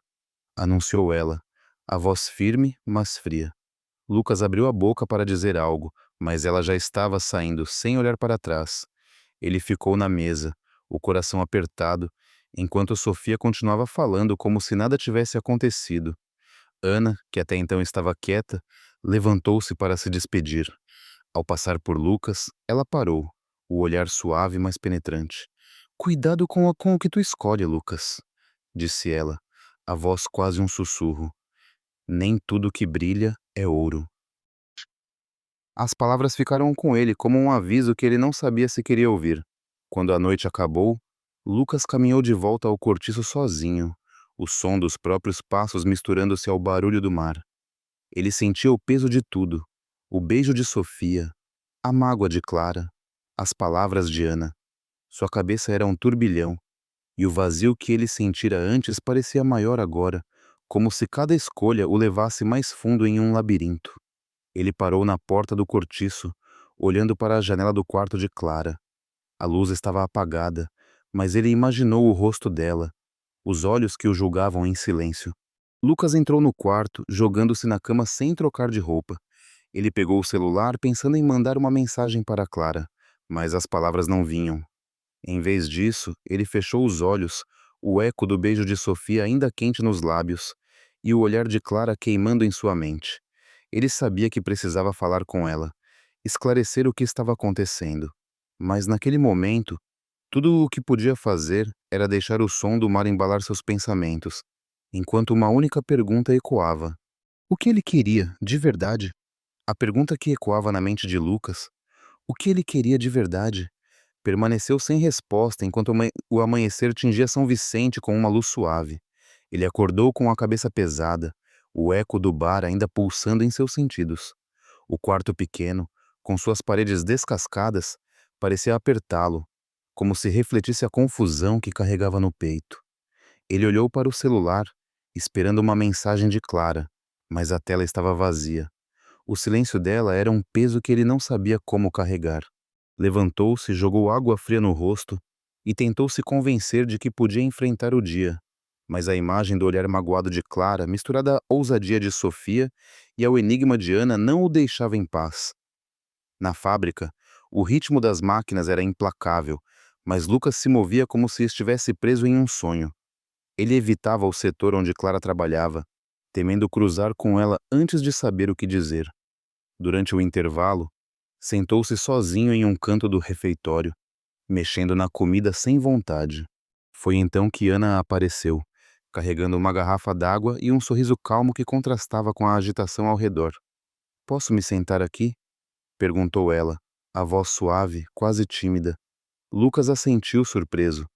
anunciou ela, a voz firme, mas fria. Lucas abriu a boca para dizer algo, mas ela já estava saindo sem olhar para trás. Ele ficou na mesa, o coração apertado, enquanto Sofia continuava falando como se nada tivesse acontecido. Ana, que até então estava quieta, levantou-se para se despedir. Ao passar por Lucas, ela parou, o olhar suave mas penetrante. Cuidado com o que tu escolhe, Lucas, disse ela, a voz quase um sussurro. Nem tudo que brilha é ouro. As palavras ficaram com ele como um aviso que ele não sabia se queria ouvir. Quando a noite acabou, Lucas caminhou de volta ao cortiço sozinho, o som dos próprios passos misturando-se ao barulho do mar. Ele sentia o peso de tudo, o beijo de Sofia, a mágoa de Clara, as palavras de Ana. Sua cabeça era um turbilhão, e o vazio que ele sentira antes parecia maior agora, como se cada escolha o levasse mais fundo em um labirinto. Ele parou na porta do cortiço, olhando para a janela do quarto de Clara. A luz estava apagada, mas ele imaginou o rosto dela, os olhos que o julgavam em silêncio. Lucas entrou no quarto, jogando-se na cama sem trocar de roupa. Ele pegou o celular pensando em mandar uma mensagem para Clara, mas as palavras não vinham. Em vez disso, ele fechou os olhos, o eco do beijo de Sofia ainda quente nos lábios, e o olhar de Clara queimando em sua mente. Ele sabia que precisava falar com ela, esclarecer o que estava acontecendo. Mas naquele momento, tudo o que podia fazer era deixar o som do mar embalar seus pensamentos, enquanto uma única pergunta ecoava. O que ele queria, de verdade? A pergunta que ecoava na mente de Lucas, o que ele queria de verdade, permaneceu sem resposta enquanto o amanhecer tingia São Vicente com uma luz suave. Ele acordou com a cabeça pesada, o eco do bar ainda pulsando em seus sentidos. O quarto pequeno, com suas paredes descascadas, parecia apertá-lo, como se refletisse a confusão que carregava no peito. Ele olhou para o celular, esperando uma mensagem de Clara, mas a tela estava vazia. O silêncio dela era um peso que ele não sabia como carregar. Levantou-se, jogou água fria no rosto e tentou se convencer de que podia enfrentar o dia. Mas a imagem do olhar magoado de Clara, misturada à ousadia de Sofia e ao enigma de Ana, não o deixava em paz. Na fábrica, o ritmo das máquinas era implacável, mas Lucas se movia como se estivesse preso em um sonho. Ele evitava o setor onde Clara trabalhava, temendo cruzar com ela antes de saber o que dizer. Durante o intervalo, sentou-se sozinho em um canto do refeitório, mexendo na comida sem vontade. Foi então que Ana apareceu, carregando uma garrafa d'água e um sorriso calmo que contrastava com a agitação ao redor. "Posso me sentar aqui?" perguntou ela, a voz suave, quase tímida. Lucas assentiu surpreso.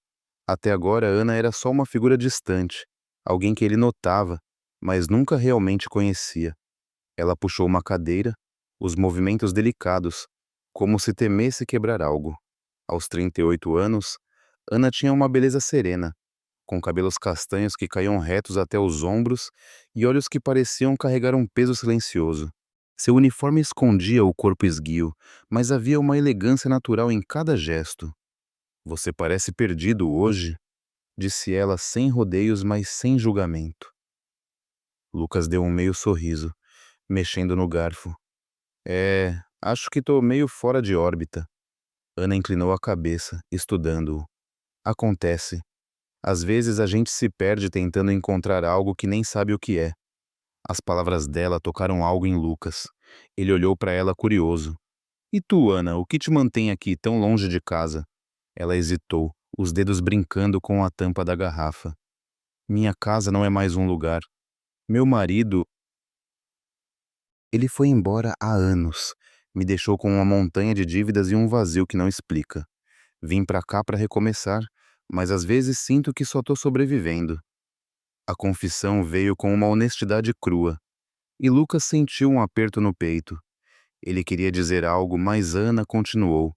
Até agora, Ana era só uma figura distante, alguém que ele notava, mas nunca realmente conhecia. Ela puxou uma cadeira, os movimentos delicados, como se temesse quebrar algo. Aos 38 anos, Ana tinha uma beleza serena, com cabelos castanhos que caíam retos até os ombros e olhos que pareciam carregar um peso silencioso. Seu uniforme escondia o corpo esguio, mas havia uma elegância natural em cada gesto. "Você parece perdido hoje", disse ela sem rodeios, mas sem julgamento. Lucas deu um meio sorriso, mexendo no garfo. Acho que tô meio fora de órbita." Ana inclinou a cabeça, estudando-o. "Acontece. Às vezes a gente se perde tentando encontrar algo que nem sabe o que é." As palavras dela tocaram algo em Lucas. Ele olhou para ela curioso. "E tu, Ana, o que te mantém aqui tão longe de casa?" Ela hesitou, os dedos brincando com a tampa da garrafa. "Minha casa não é mais um lugar. Meu marido, ele foi embora há anos. Me deixou com uma montanha de dívidas e um vazio que não explica. Vim pra cá pra recomeçar, mas às vezes sinto que só tô sobrevivendo." A confissão veio com uma honestidade crua, e Lucas sentiu um aperto no peito. Ele queria dizer algo, mas Ana continuou,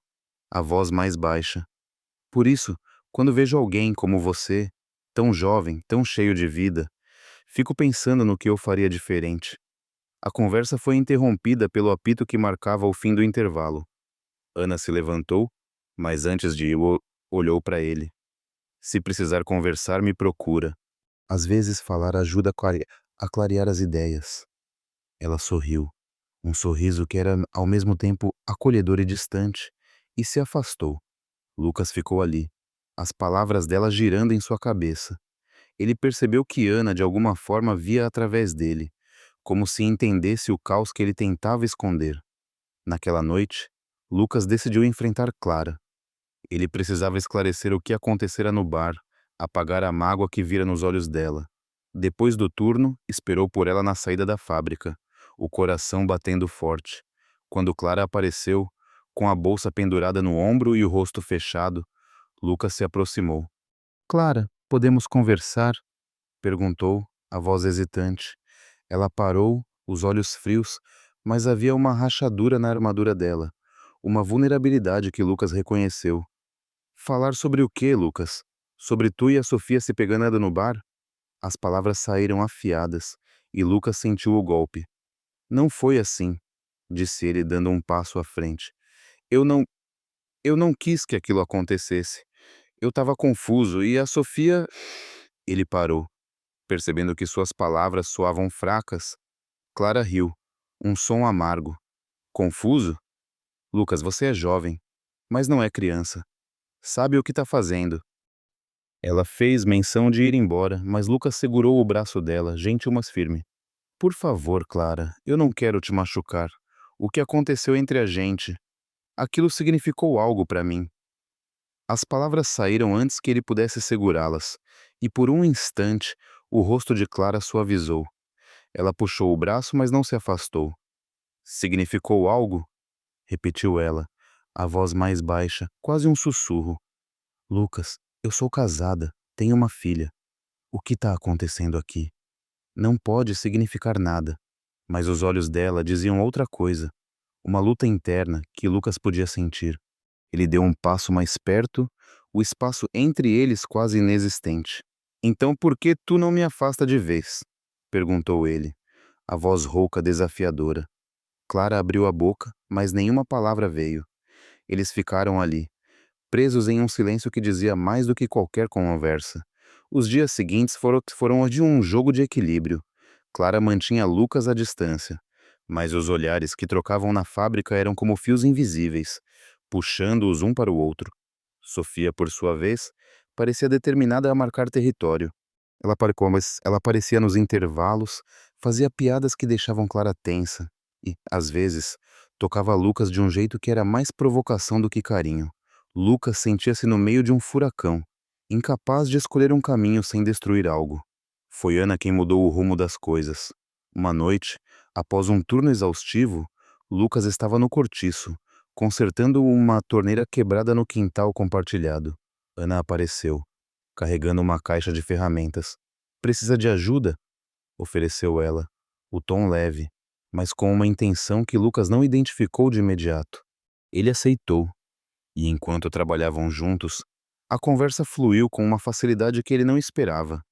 a voz mais baixa. "Por isso, quando vejo alguém como você, tão jovem, tão cheio de vida, fico pensando no que eu faria diferente." A conversa foi interrompida pelo apito que marcava o fim do intervalo. Ana se levantou, mas antes de ir, olhou para ele. "Se precisar conversar, me procura. Às vezes falar ajuda a clarear as ideias." Ela sorriu, um sorriso que era ao mesmo tempo acolhedor e distante, e se afastou. Lucas ficou ali, as palavras dela girando em sua cabeça. Ele percebeu que Ana de alguma forma via através dele, como se entendesse o caos que ele tentava esconder. Naquela noite, Lucas decidiu enfrentar Clara. Ele precisava esclarecer o que acontecera no bar, apagar a mágoa que vira nos olhos dela. Depois do turno, esperou por ela na saída da fábrica, o coração batendo forte. Quando Clara apareceu, com a bolsa pendurada no ombro e o rosto fechado, Lucas se aproximou. "Clara, podemos conversar?" perguntou, a voz hesitante. Ela parou, os olhos frios, mas havia uma rachadura na armadura dela, uma vulnerabilidade que Lucas reconheceu. "Falar sobre o quê, Lucas? Sobre tu e a Sofia se pegando no bar?" As palavras saíram afiadas, e Lucas sentiu o golpe. "Não foi assim", disse ele dando um passo à frente. Eu não, eu não quis que aquilo acontecesse. Eu estava confuso e a Sofia..." Ele parou, percebendo que suas palavras soavam fracas. Clara riu, um som amargo. "Confuso? Lucas, você é jovem, mas não é criança. Sabe o que está fazendo." Ela fez menção de ir embora, mas Lucas segurou o braço dela, gentil mas firme. "Por favor, Clara, eu não quero te machucar. O que aconteceu entre a gente? Aquilo significou algo para mim." As palavras saíram antes que ele pudesse segurá-las, e por um instante, o rosto de Clara suavizou. Ela puxou o braço, mas não se afastou. "Significou algo?" repetiu ela, a voz mais baixa, quase um sussurro. "Lucas, eu sou casada, tenho uma filha. O que está acontecendo aqui? Não pode significar nada." Mas os olhos dela diziam outra coisa, uma luta interna que Lucas podia sentir. Ele deu um passo mais perto, o espaço entre eles quase inexistente. "Então por que tu não me afasta de vez?" perguntou ele, a voz rouca desafiadora. Clara abriu a boca, mas nenhuma palavra veio. Eles ficaram ali, presos em um silêncio que dizia mais do que qualquer conversa. Os dias seguintes foram de um jogo de equilíbrio. Clara mantinha Lucas à distância, Mas os olhares que trocavam na fábrica eram como fios invisíveis, puxando-os um para o outro. Sofia, por sua vez, parecia determinada a marcar território. Ela aparecia nos intervalos, fazia piadas que deixavam Clara tensa e, às vezes, tocava Lucas de um jeito que era mais provocação do que carinho. Lucas sentia-se no meio de um furacão, incapaz de escolher um caminho sem destruir algo. Foi Ana quem mudou o rumo das coisas. Uma noite, após um turno exaustivo, Lucas estava no cortiço, consertando uma torneira quebrada no quintal compartilhado. Ana apareceu, carregando uma caixa de ferramentas. "Precisa de ajuda?" ofereceu ela, o tom leve, mas com uma intenção que Lucas não identificou de imediato. Ele aceitou, e enquanto trabalhavam juntos, a conversa fluiu com uma facilidade que ele não esperava.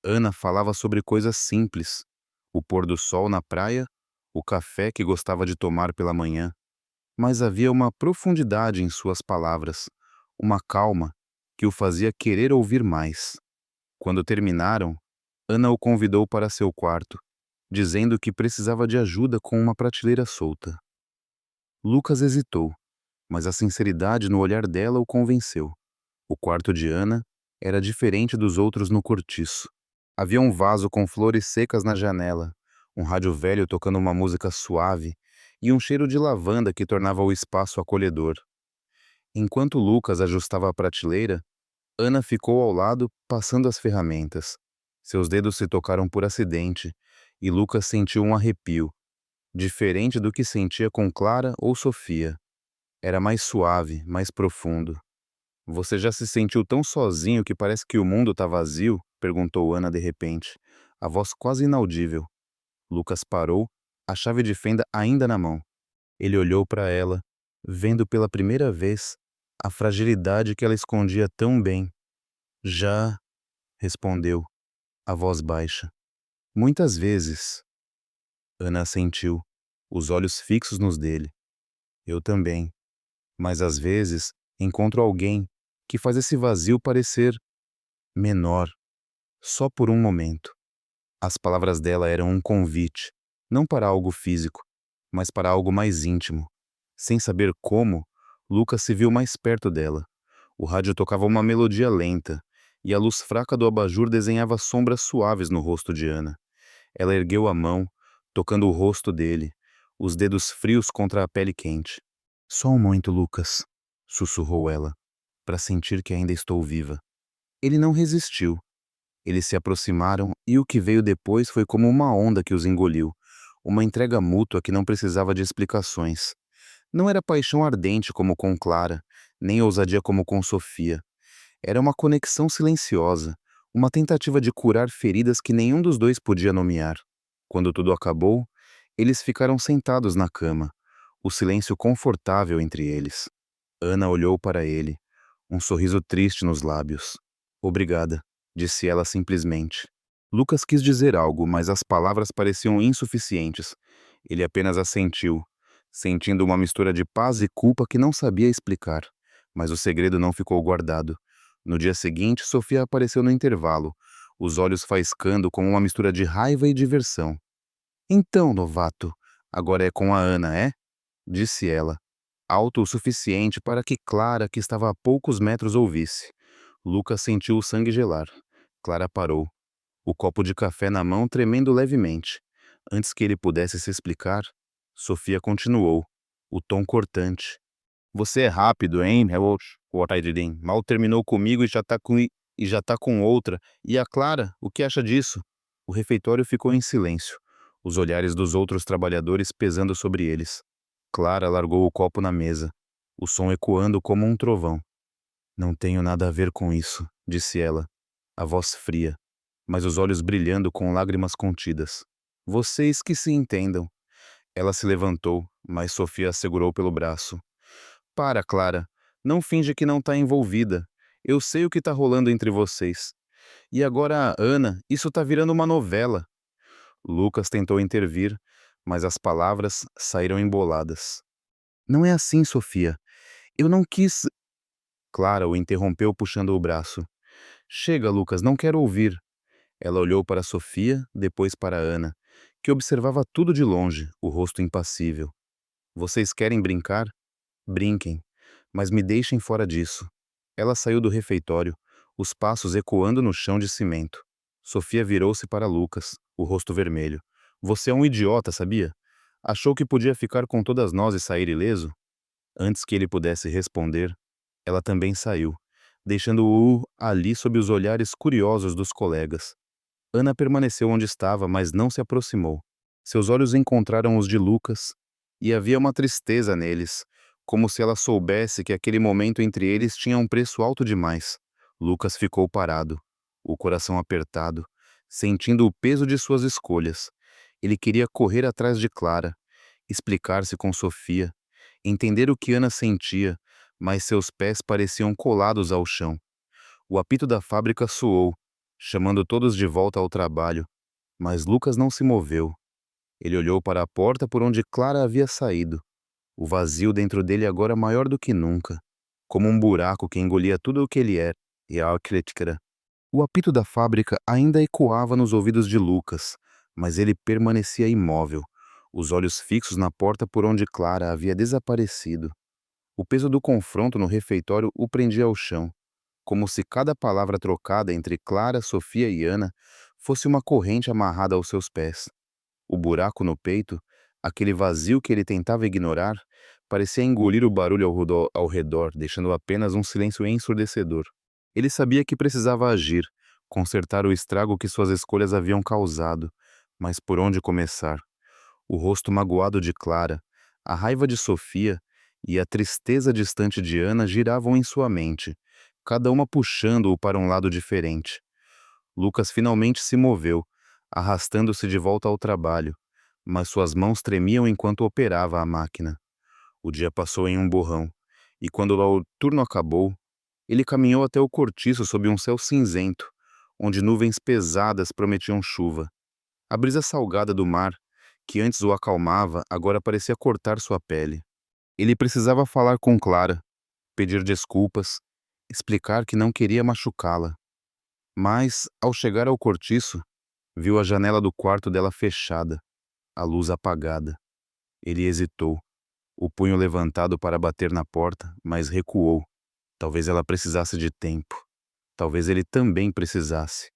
Ana falava sobre coisas simples: o pôr do sol na praia, o café que gostava de tomar pela manhã, mas havia uma profundidade em suas palavras, uma calma que o fazia querer ouvir mais. Quando terminaram, Ana o convidou para seu quarto, dizendo que precisava de ajuda com uma prateleira solta. Lucas hesitou, mas a sinceridade no olhar dela o convenceu. O quarto de Ana era diferente dos outros no cortiço. Havia um vaso com flores secas na janela, um rádio velho tocando uma música suave e um cheiro de lavanda que tornava o espaço acolhedor. Enquanto Lucas ajustava a prateleira, Ana ficou ao lado, passando as ferramentas. Seus dedos se tocaram por acidente, e Lucas sentiu um arrepio, diferente do que sentia com Clara ou Sofia. Era mais suave, mais profundo. "Você já se sentiu tão sozinho que parece que o mundo está vazio?" perguntou Ana de repente, a voz quase inaudível. Lucas parou, a chave de fenda ainda na mão. Ele olhou para ela, vendo pela primeira vez a fragilidade que ela escondia tão bem. "Já", respondeu, a voz baixa. "Muitas vezes." Ana assentiu, os olhos fixos nos dele. "Eu também. Mas às vezes encontro alguém que faz esse vazio parecer menor, só por um momento." As palavras dela eram um convite, não para algo físico, mas para algo mais íntimo. Sem saber como, Lucas se viu mais perto dela. O rádio tocava uma melodia lenta, e a luz fraca do abajur desenhava sombras suaves no rosto de Ana. Ela ergueu a mão, tocando o rosto dele, os dedos frios contra a pele quente. "Só um momento, Lucas", sussurrou ela, "para sentir que ainda estou viva." Ele não resistiu. Eles se aproximaram e o que veio depois foi como uma onda que os engoliu, uma entrega mútua que não precisava de explicações. Não era paixão ardente como com Clara, nem ousadia como com Sofia. Era uma conexão silenciosa, uma tentativa de curar feridas que nenhum dos dois podia nomear. Quando tudo acabou, eles ficaram sentados na cama, o silêncio confortável entre eles. Ana olhou para ele, um sorriso triste nos lábios. "Obrigada", disse ela simplesmente. Lucas quis dizer algo, mas as palavras pareciam insuficientes. Ele apenas assentiu, sentindo uma mistura de paz e culpa que não sabia explicar. Mas o segredo não ficou guardado. No dia seguinte, Sofia apareceu no intervalo, os olhos faiscando com uma mistura de raiva e diversão. "Então, novato, agora é com a Ana, é?" disse ela, alto o suficiente para que Clara, que estava a poucos metros, ouvisse. Lucas sentiu o sangue gelar. Clara parou, o copo de café na mão tremendo levemente. Antes que ele pudesse se explicar, Sofia continuou, o tom cortante. "Você é rápido, hein, Wotaidin? Mal terminou comigo e já tá com outra. E a Clara, o que acha disso?" O refeitório ficou em silêncio, os olhares dos outros trabalhadores pesando sobre eles. Clara largou o copo na mesa, o som ecoando como um trovão. "Não tenho nada a ver com isso", disse ela, a voz fria, mas os olhos brilhando com lágrimas contidas. "Vocês que se entendam." Ela se levantou, mas Sofia a segurou pelo braço. "Para, Clara. Não finge que não tá envolvida. Eu sei o que tá rolando entre vocês. E agora a Ana, isso tá virando uma novela." Lucas tentou intervir, mas as palavras saíram emboladas. "Não é assim, Sofia. Eu não quis." Clara o interrompeu puxando o braço. "Chega, Lucas, não quero ouvir." Ela olhou para Sofia, depois para Ana, que observava tudo de longe, o rosto impassível. Vocês querem brincar? Brinquem, mas me deixem fora disso. Ela saiu do refeitório, os passos ecoando no chão de cimento. Sofia virou-se para Lucas, o rosto vermelho. Você é um idiota, sabia? Achou que podia ficar com todas nós e sair ileso? Antes que ele pudesse responder, ela também saiu, deixando-o ali sob os olhares curiosos dos colegas. Ana permaneceu onde estava, mas não se aproximou. Seus olhos encontraram os de Lucas, e havia uma tristeza neles, como se ela soubesse que aquele momento entre eles tinha um preço alto demais. Lucas ficou parado, o coração apertado, sentindo o peso de suas escolhas. Ele queria correr atrás de Clara, explicar-se com Sofia, entender o que Ana sentia, mas seus pés pareciam colados ao chão. O apito da fábrica soou, chamando todos de volta ao trabalho, mas Lucas não se moveu. Ele olhou para a porta por onde Clara havia saído, o vazio dentro dele agora maior do que nunca, como um buraco que engolia tudo o que ele era, e a crítica. O apito da fábrica ainda ecoava nos ouvidos de Lucas, mas ele permanecia imóvel, os olhos fixos na porta por onde Clara havia desaparecido. O peso do confronto no refeitório o prendia ao chão, como se cada palavra trocada entre Clara, Sofia e Ana fosse uma corrente amarrada aos seus pés. O buraco no peito, aquele vazio que ele tentava ignorar, parecia engolir o barulho ao redor, deixando apenas um silêncio ensurdecedor. Ele sabia que precisava agir, consertar o estrago que suas escolhas haviam causado, mas por onde começar? O rosto magoado de Clara, a raiva de Sofia e a tristeza distante de Ana giravam em sua mente, cada uma puxando-o para um lado diferente. Lucas finalmente se moveu, arrastando-se de volta ao trabalho, mas suas mãos tremiam enquanto operava a máquina. O dia passou em um borrão, e quando o turno acabou, ele caminhou até o cortiço sob um céu cinzento, onde nuvens pesadas prometiam chuva. A brisa salgada do mar, que antes o acalmava, agora parecia cortar sua pele. Ele precisava falar com Clara, pedir desculpas, explicar que não queria machucá-la. Mas, ao chegar ao cortiço, viu a janela do quarto dela fechada, a luz apagada. Ele hesitou, o punho levantado para bater na porta, mas recuou. Talvez ela precisasse de tempo. Talvez ele também precisasse.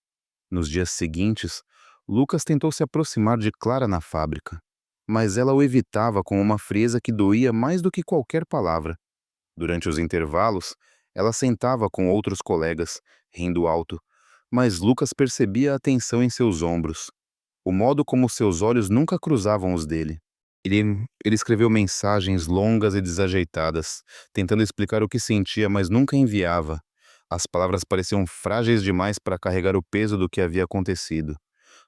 Nos dias seguintes, Lucas tentou se aproximar de Clara na fábrica, mas ela o evitava com uma frieza que doía mais do que qualquer palavra. Durante os intervalos, ela sentava com outros colegas, rindo alto, mas Lucas percebia a tensão em seus ombros, o modo como seus olhos nunca cruzavam os dele. Ele escreveu mensagens longas e desajeitadas, tentando explicar o que sentia, mas nunca enviava. As palavras pareciam frágeis demais para carregar o peso do que havia acontecido.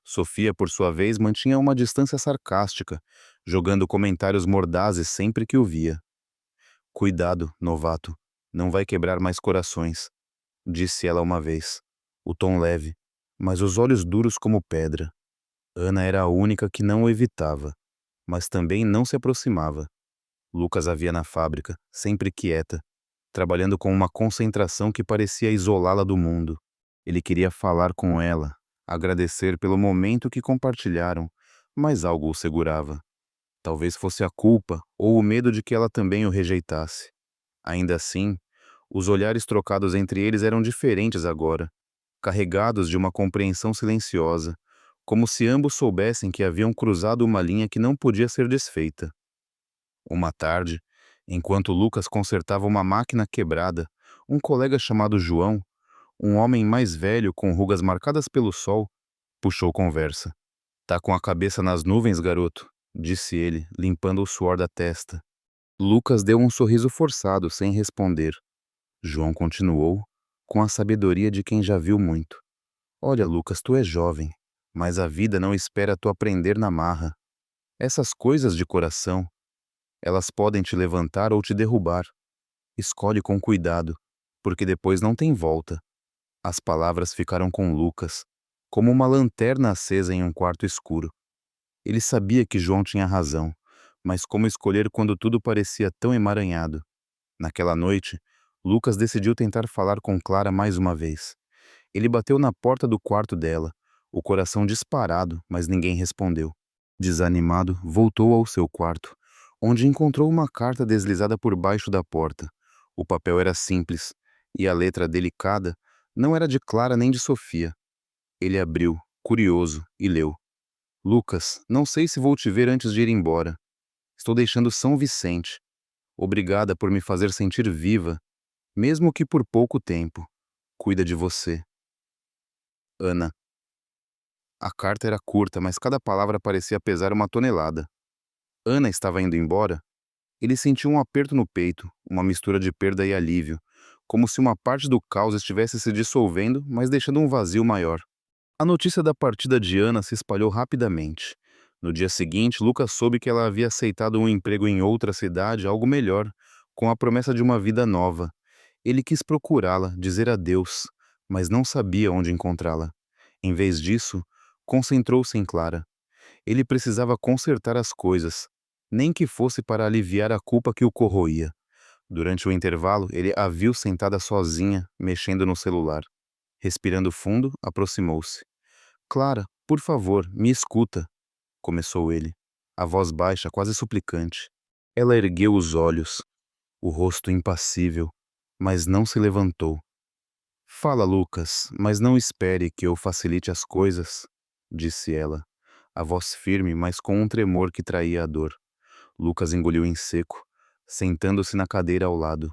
Sofia, por sua vez, mantinha uma distância sarcástica, jogando comentários mordazes sempre que o via. Cuidado, novato, não vai quebrar mais corações, disse ela uma vez, o tom leve, mas os olhos duros como pedra. Ana era a única que não o evitava, mas também não se aproximava. Lucas a via na fábrica, sempre quieta, trabalhando com uma concentração que parecia isolá-la do mundo. Ele queria falar com ela, agradecer pelo momento que compartilharam, mas algo o segurava. Talvez fosse a culpa ou o medo de que ela também o rejeitasse. Ainda assim, os olhares trocados entre eles eram diferentes agora, carregados de uma compreensão silenciosa, como se ambos soubessem que haviam cruzado uma linha que não podia ser desfeita. Uma tarde, enquanto Lucas consertava uma máquina quebrada, um colega chamado João, um homem mais velho com rugas marcadas pelo sol, puxou conversa. "Tá com a cabeça nas nuvens, garoto?", disse ele, limpando o suor da testa. Lucas deu um sorriso forçado, sem responder. João continuou, com a sabedoria de quem já viu muito. "Olha, Lucas, tu és jovem, mas a vida não espera tu aprender na marra. Essas coisas de coração, elas podem te levantar ou te derrubar. Escolhe com cuidado, porque depois não tem volta." As palavras ficaram com Lucas, como uma lanterna acesa em um quarto escuro. Ele sabia que João tinha razão, mas como escolher quando tudo parecia tão emaranhado? Naquela noite, Lucas decidiu tentar falar com Clara mais uma vez. Ele bateu na porta do quarto dela, o coração disparado, mas ninguém respondeu. Desanimado, voltou ao seu quarto, onde encontrou uma carta deslizada por baixo da porta. O papel era simples, e a letra delicada não era de Clara nem de Sofia. Ele abriu, curioso, e leu: Lucas, não sei se vou te ver antes de ir embora. Estou deixando São Vicente. Obrigada por me fazer sentir viva, mesmo que por pouco tempo. Cuida de você. Ana. A carta era curta, mas cada palavra parecia pesar uma tonelada. Ana estava indo embora. Ele sentiu um aperto no peito, uma mistura de perda e alívio, como se uma parte do caos estivesse se dissolvendo, mas deixando um vazio maior. A notícia da partida de Ana se espalhou rapidamente. No dia seguinte, Lucas soube que ela havia aceitado um emprego em outra cidade, algo melhor, com a promessa de uma vida nova. Ele quis procurá-la, dizer adeus, mas não sabia onde encontrá-la. Em vez disso, concentrou-se em Clara. Ele precisava consertar as coisas, nem que fosse para aliviar a culpa que o corroía. Durante o intervalo, ele a viu sentada sozinha, mexendo no celular. Respirando fundo, aproximou-se. Clara, por favor, me escuta, começou ele, a voz baixa, quase suplicante. Ela ergueu os olhos, o rosto impassível, mas não se levantou. Fala, Lucas, mas não espere que eu facilite as coisas, disse ela, a voz firme, mas com um tremor que traía a dor. Lucas engoliu em seco, sentando-se na cadeira ao lado.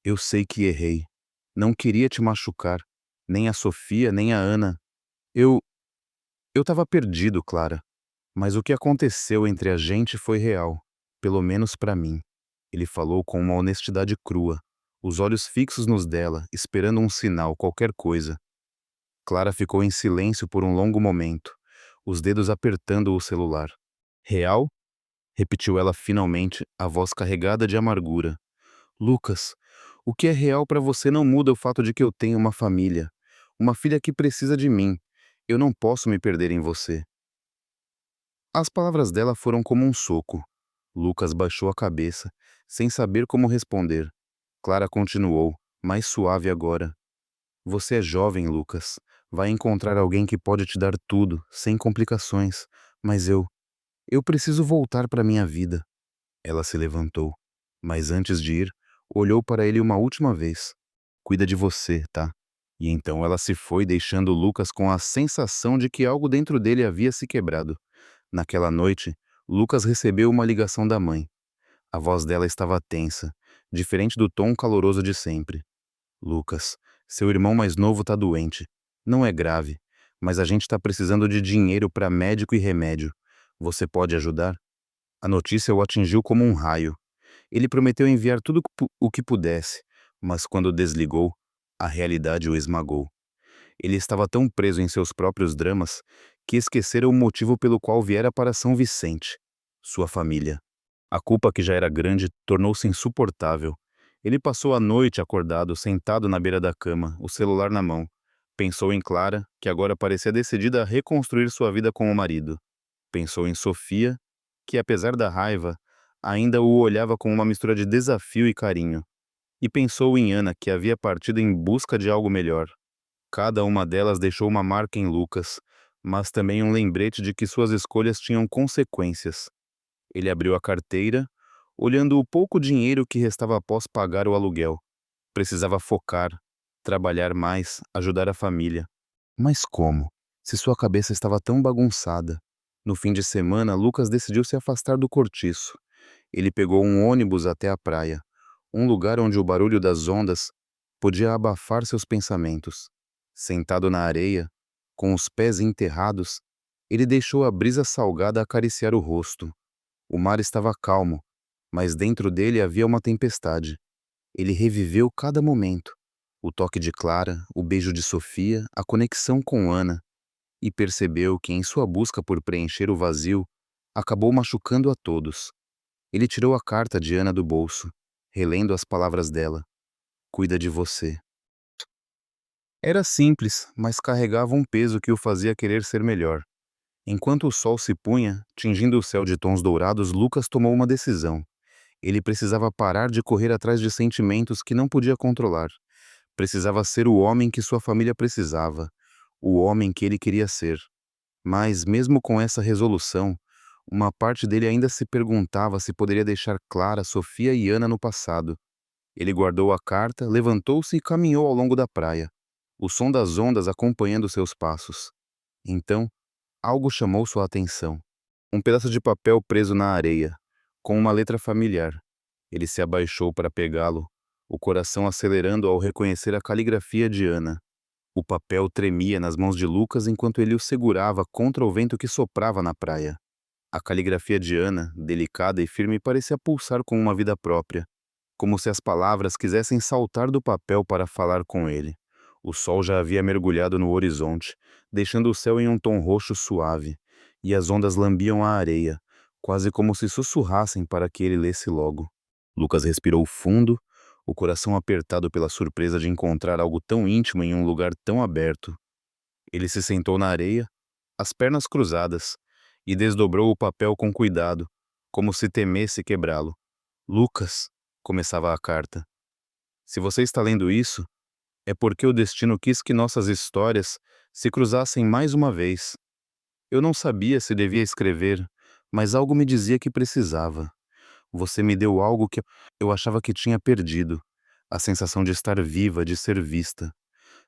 Eu sei que errei. Não queria te machucar, nem a Sofia, nem a Ana. Eu estava perdido, Clara. Mas o que aconteceu entre a gente foi real, pelo menos para mim. Ele falou com uma honestidade crua, os olhos fixos nos dela, esperando um sinal, qualquer coisa. Clara ficou em silêncio por um longo momento, os dedos apertando o celular. Real? Repetiu ela finalmente, a voz carregada de amargura. Lucas, o que é real para você não muda o fato de que eu tenho uma família. Uma filha que precisa de mim. Eu não posso me perder em você. As palavras dela foram como um soco. Lucas baixou a cabeça, sem saber como responder. Clara continuou, mais suave agora. Você é jovem, Lucas. Vai encontrar alguém que pode te dar tudo, sem complicações. Mas eu preciso voltar para minha vida. Ela se levantou, mas antes de ir, olhou para ele uma última vez. Cuida de você, tá? E então ela se foi, deixando Lucas com a sensação de que algo dentro dele havia se quebrado. Naquela noite, Lucas recebeu uma ligação da mãe. A voz dela estava tensa, diferente do tom caloroso de sempre. Lucas, seu irmão mais novo tá doente. Não é grave, mas a gente tá precisando de dinheiro para médico e remédio. Você pode ajudar? A notícia o atingiu como um raio. Ele prometeu enviar tudo o que pudesse, mas quando desligou, a realidade o esmagou. Ele estava tão preso em seus próprios dramas que esquecera o motivo pelo qual viera para São Vicente, sua família. A culpa, que já era grande, tornou-se insuportável. Ele passou a noite acordado, sentado na beira da cama, o celular na mão. Pensou em Clara, que agora parecia decidida a reconstruir sua vida com o marido. Pensou em Sofia, que apesar da raiva, ainda o olhava com uma mistura de desafio e carinho. E pensou em Ana, que havia partido em busca de algo melhor. Cada uma delas deixou uma marca em Lucas, mas também um lembrete de que suas escolhas tinham consequências. Ele abriu a carteira, olhando o pouco dinheiro que restava após pagar o aluguel. Precisava focar, trabalhar mais, ajudar a família. Mas como? Se sua cabeça estava tão bagunçada. No fim de semana, Lucas decidiu se afastar do cortiço. Ele pegou um ônibus até a praia, um lugar onde o barulho das ondas podia abafar seus pensamentos. Sentado na areia, com os pés enterrados, ele deixou a brisa salgada acariciar o rosto. O mar estava calmo, mas dentro dele havia uma tempestade. Ele reviveu cada momento. O toque de Clara, o beijo de Sofia, a conexão com Ana, e percebeu que em sua busca por preencher o vazio, acabou machucando a todos. Ele tirou a carta de Ana do bolso, relendo as palavras dela. Cuida de você. Era simples, mas carregava um peso que o fazia querer ser melhor. Enquanto o sol se punha, tingindo o céu de tons dourados, Lucas tomou uma decisão. Ele precisava parar de correr atrás de sentimentos que não podia controlar. Precisava ser o homem que sua família precisava, o homem que ele queria ser. Mas, mesmo com essa resolução, Uma parte dele ainda se perguntava se poderia deixar Clara, Sofia e Ana no passado. Ele guardou a carta, levantou-se e caminhou ao longo da praia, o som das ondas acompanhando seus passos. Então, algo chamou sua atenção. Um pedaço de papel preso na areia, com uma letra familiar. Ele se abaixou para pegá-lo, o coração acelerando ao reconhecer a caligrafia de Ana. O papel tremia nas mãos de Lucas enquanto ele o segurava contra o vento que soprava na praia. A caligrafia de Ana, delicada e firme, parecia pulsar com uma vida própria, como se as palavras quisessem saltar do papel para falar com ele. O sol já havia mergulhado no horizonte, deixando o céu em um tom roxo suave, e as ondas lambiam a areia, quase como se sussurrassem para que ele lesse logo. Lucas respirou fundo, o coração apertado pela surpresa de encontrar algo tão íntimo em um lugar tão aberto. Ele se sentou na areia, as pernas cruzadas, e desdobrou o papel com cuidado, como se temesse quebrá-lo. Lucas, começava a carta. Se você está lendo isso, é porque o destino quis que nossas histórias se cruzassem mais uma vez. Eu não sabia se devia escrever, mas algo me dizia que precisava. Você me deu algo que eu achava que tinha perdido. A sensação de estar viva, de ser vista.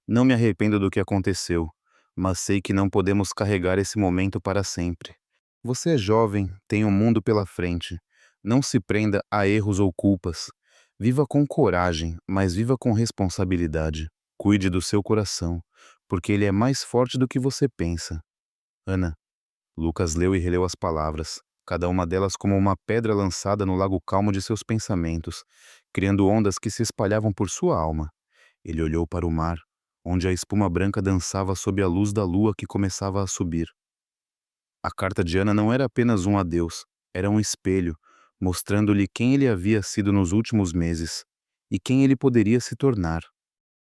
Não me arrependo do que aconteceu, mas sei que não podemos carregar esse momento para sempre. Você é jovem, tem um mundo pela frente. Não se prenda a erros ou culpas. Viva com coragem, mas viva com responsabilidade. Cuide do seu coração, porque ele é mais forte do que você pensa. Ana. Lucas leu e releu as palavras, cada uma delas como uma pedra lançada no lago calmo de seus pensamentos, criando ondas que se espalhavam por sua alma. Ele olhou para o mar, onde a espuma branca dançava sob a luz da lua que começava a subir. A carta de Ana não era apenas um adeus, era um espelho, mostrando-lhe quem ele havia sido nos últimos meses e quem ele poderia se tornar.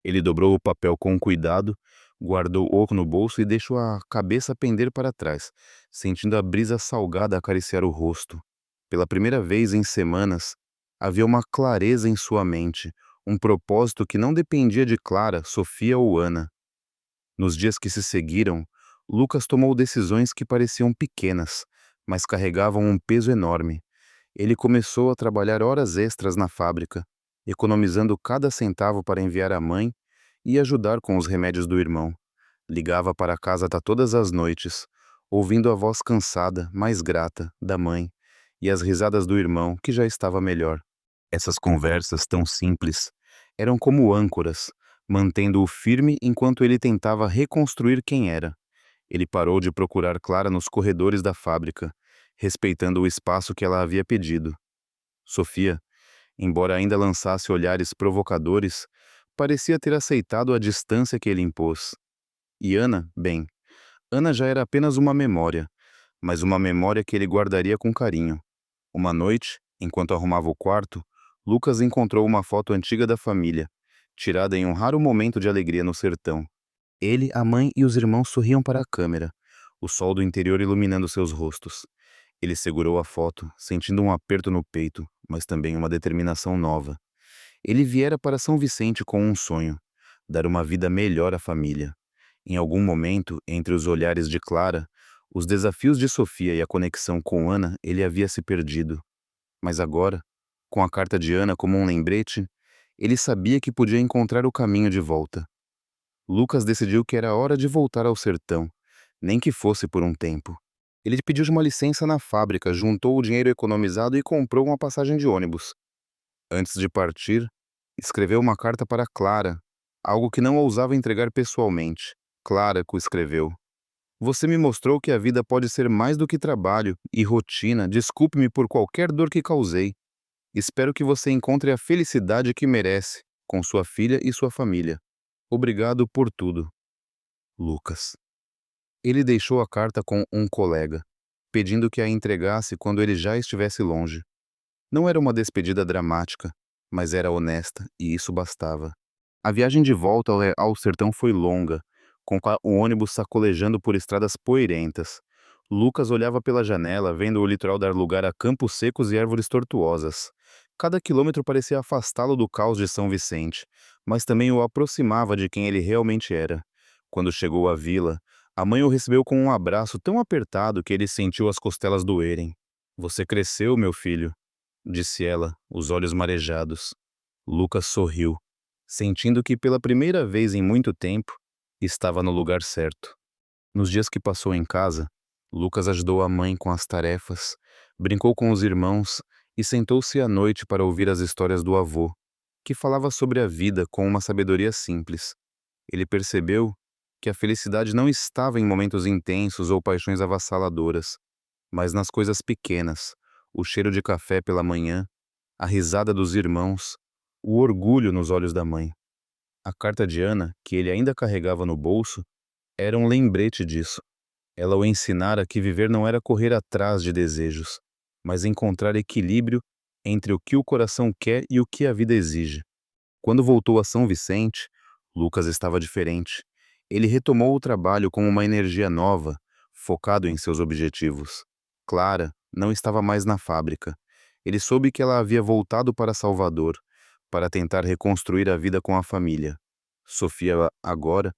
Ele dobrou o papel com cuidado, guardou-o no bolso e deixou a cabeça pender para trás, sentindo a brisa salgada acariciar o rosto. Pela primeira vez em semanas, havia uma clareza em sua mente, um propósito que não dependia de Clara, Sofia ou Ana. Nos dias que se seguiram, Lucas tomou decisões que pareciam pequenas, mas carregavam um peso enorme. Ele começou a trabalhar horas extras na fábrica, economizando cada centavo para enviar à mãe e ajudar com os remédios do irmão. Ligava para casa todas as noites, ouvindo a voz cansada, mas grata, da mãe, e as risadas do irmão, que já estava melhor. Essas conversas tão simples eram como âncoras, mantendo-o firme enquanto ele tentava reconstruir quem era. Ele parou de procurar Clara nos corredores da fábrica, respeitando o espaço que ela havia pedido. Sofia, embora ainda lançasse olhares provocadores, parecia ter aceitado a distância que ele impôs. E Ana, bem, Ana já era apenas uma memória, mas uma memória que ele guardaria com carinho. Uma noite, enquanto arrumava o quarto, Lucas encontrou uma foto antiga da família, tirada em um raro momento de alegria no sertão. Ele, a mãe e os irmãos sorriam para a câmera, o sol do interior iluminando seus rostos. Ele segurou a foto, sentindo um aperto no peito, mas também uma determinação nova. Ele viera para São Vicente com um sonho: dar uma vida melhor à família. Em algum momento, entre os olhares de Clara, os desafios de Sofia e a conexão com Ana, ele havia se perdido. Mas agora, com a carta de Ana como um lembrete, ele sabia que podia encontrar o caminho de volta. Lucas decidiu que era hora de voltar ao sertão, nem que fosse por um tempo. Ele pediu uma licença na fábrica, juntou o dinheiro economizado e comprou uma passagem de ônibus. Antes de partir, escreveu uma carta para Clara, algo que não ousava entregar pessoalmente. Clara escreveu: Você me mostrou que a vida pode ser mais do que trabalho e rotina. Desculpe-me por qualquer dor que causei. Espero que você encontre a felicidade que merece, com sua filha e sua família. Obrigado por tudo. Lucas. Ele deixou a carta com um colega, pedindo que a entregasse quando ele já estivesse longe. Não era uma despedida dramática, mas era honesta, e isso bastava. A viagem de volta ao sertão foi longa, com o ônibus sacolejando por estradas poeirentas. Lucas olhava pela janela, vendo o litoral dar lugar a campos secos e árvores tortuosas. Cada quilômetro parecia afastá-lo do caos de São Vicente, mas também o aproximava de quem ele realmente era. Quando chegou à vila, A mãe o recebeu com um abraço tão apertado que ele sentiu as costelas doerem. Você cresceu, meu filho, disse ela, os olhos marejados. Lucas sorriu, sentindo que pela primeira vez em muito tempo estava no lugar certo. Nos dias que passou em casa, Lucas ajudou a mãe com as tarefas, brincou com os irmãos e sentou-se à noite para ouvir as histórias do avô, que falava sobre a vida com uma sabedoria simples. Ele percebeu que a felicidade não estava em momentos intensos ou paixões avassaladoras, mas nas coisas pequenas: o cheiro de café pela manhã, a risada dos irmãos, o orgulho nos olhos da mãe. A carta de Ana, que ele ainda carregava no bolso, era um lembrete disso. Ela o ensinara que viver não era correr atrás de desejos, mas encontrar equilíbrio entre o que o coração quer e o que a vida exige. Quando voltou a São Vicente, Lucas estava diferente. Ele retomou o trabalho com uma energia nova, focado em seus objetivos. Clara não estava mais na fábrica. Ele soube que ela havia voltado para Salvador, para tentar reconstruir a vida com a família. Sofia, agora,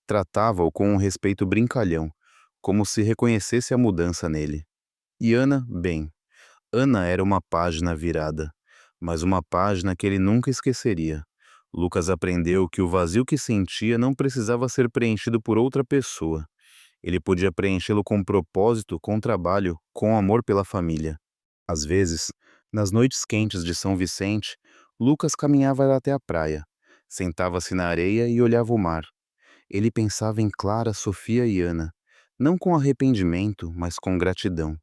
tratava-o com um respeito brincalhão, como se reconhecesse a mudança nele. E Ana, bem, Ana era uma página virada, mas uma página que ele nunca esqueceria. Lucas aprendeu que o vazio que sentia não precisava ser preenchido por outra pessoa. Ele podia preenchê-lo com propósito, com trabalho, com amor pela família. Às vezes, nas noites quentes de São Vicente, Lucas caminhava até a praia, sentava-se na areia e olhava o mar. Ele pensava em Clara, Sofia e Ana, não com arrependimento, mas com gratidão.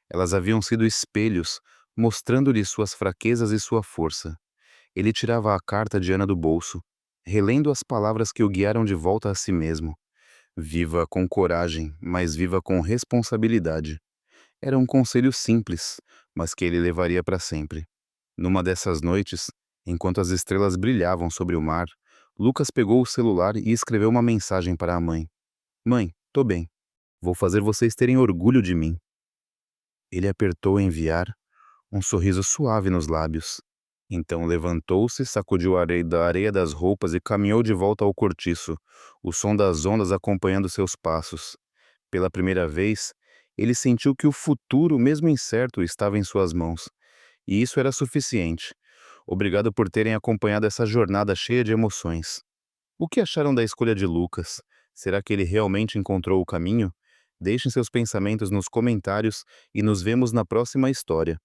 Elas haviam sido espelhos, mostrando-lhe suas fraquezas e sua força. Ele tirava a carta de Ana do bolso, relendo as palavras que o guiaram de volta a si mesmo. Viva com coragem, mas viva com responsabilidade. Era um conselho simples, mas que ele levaria para sempre. Numa dessas noites, enquanto as estrelas brilhavam sobre o mar, Lucas pegou o celular e escreveu uma mensagem para a mãe. Mãe, tô bem. Vou fazer vocês terem orgulho de mim. Ele apertou enviar, um sorriso suave nos lábios. Então levantou-se, sacudiu a areia das roupas e caminhou de volta ao cortiço, o som das ondas acompanhando seus passos. Pela primeira vez, ele sentiu que o futuro, mesmo incerto, estava em suas mãos. E isso era suficiente. Obrigado por terem acompanhado essa jornada cheia de emoções. O que acharam da escolha de Lucas? Será que ele realmente encontrou o caminho? Deixem seus pensamentos nos comentários e nos vemos na próxima história.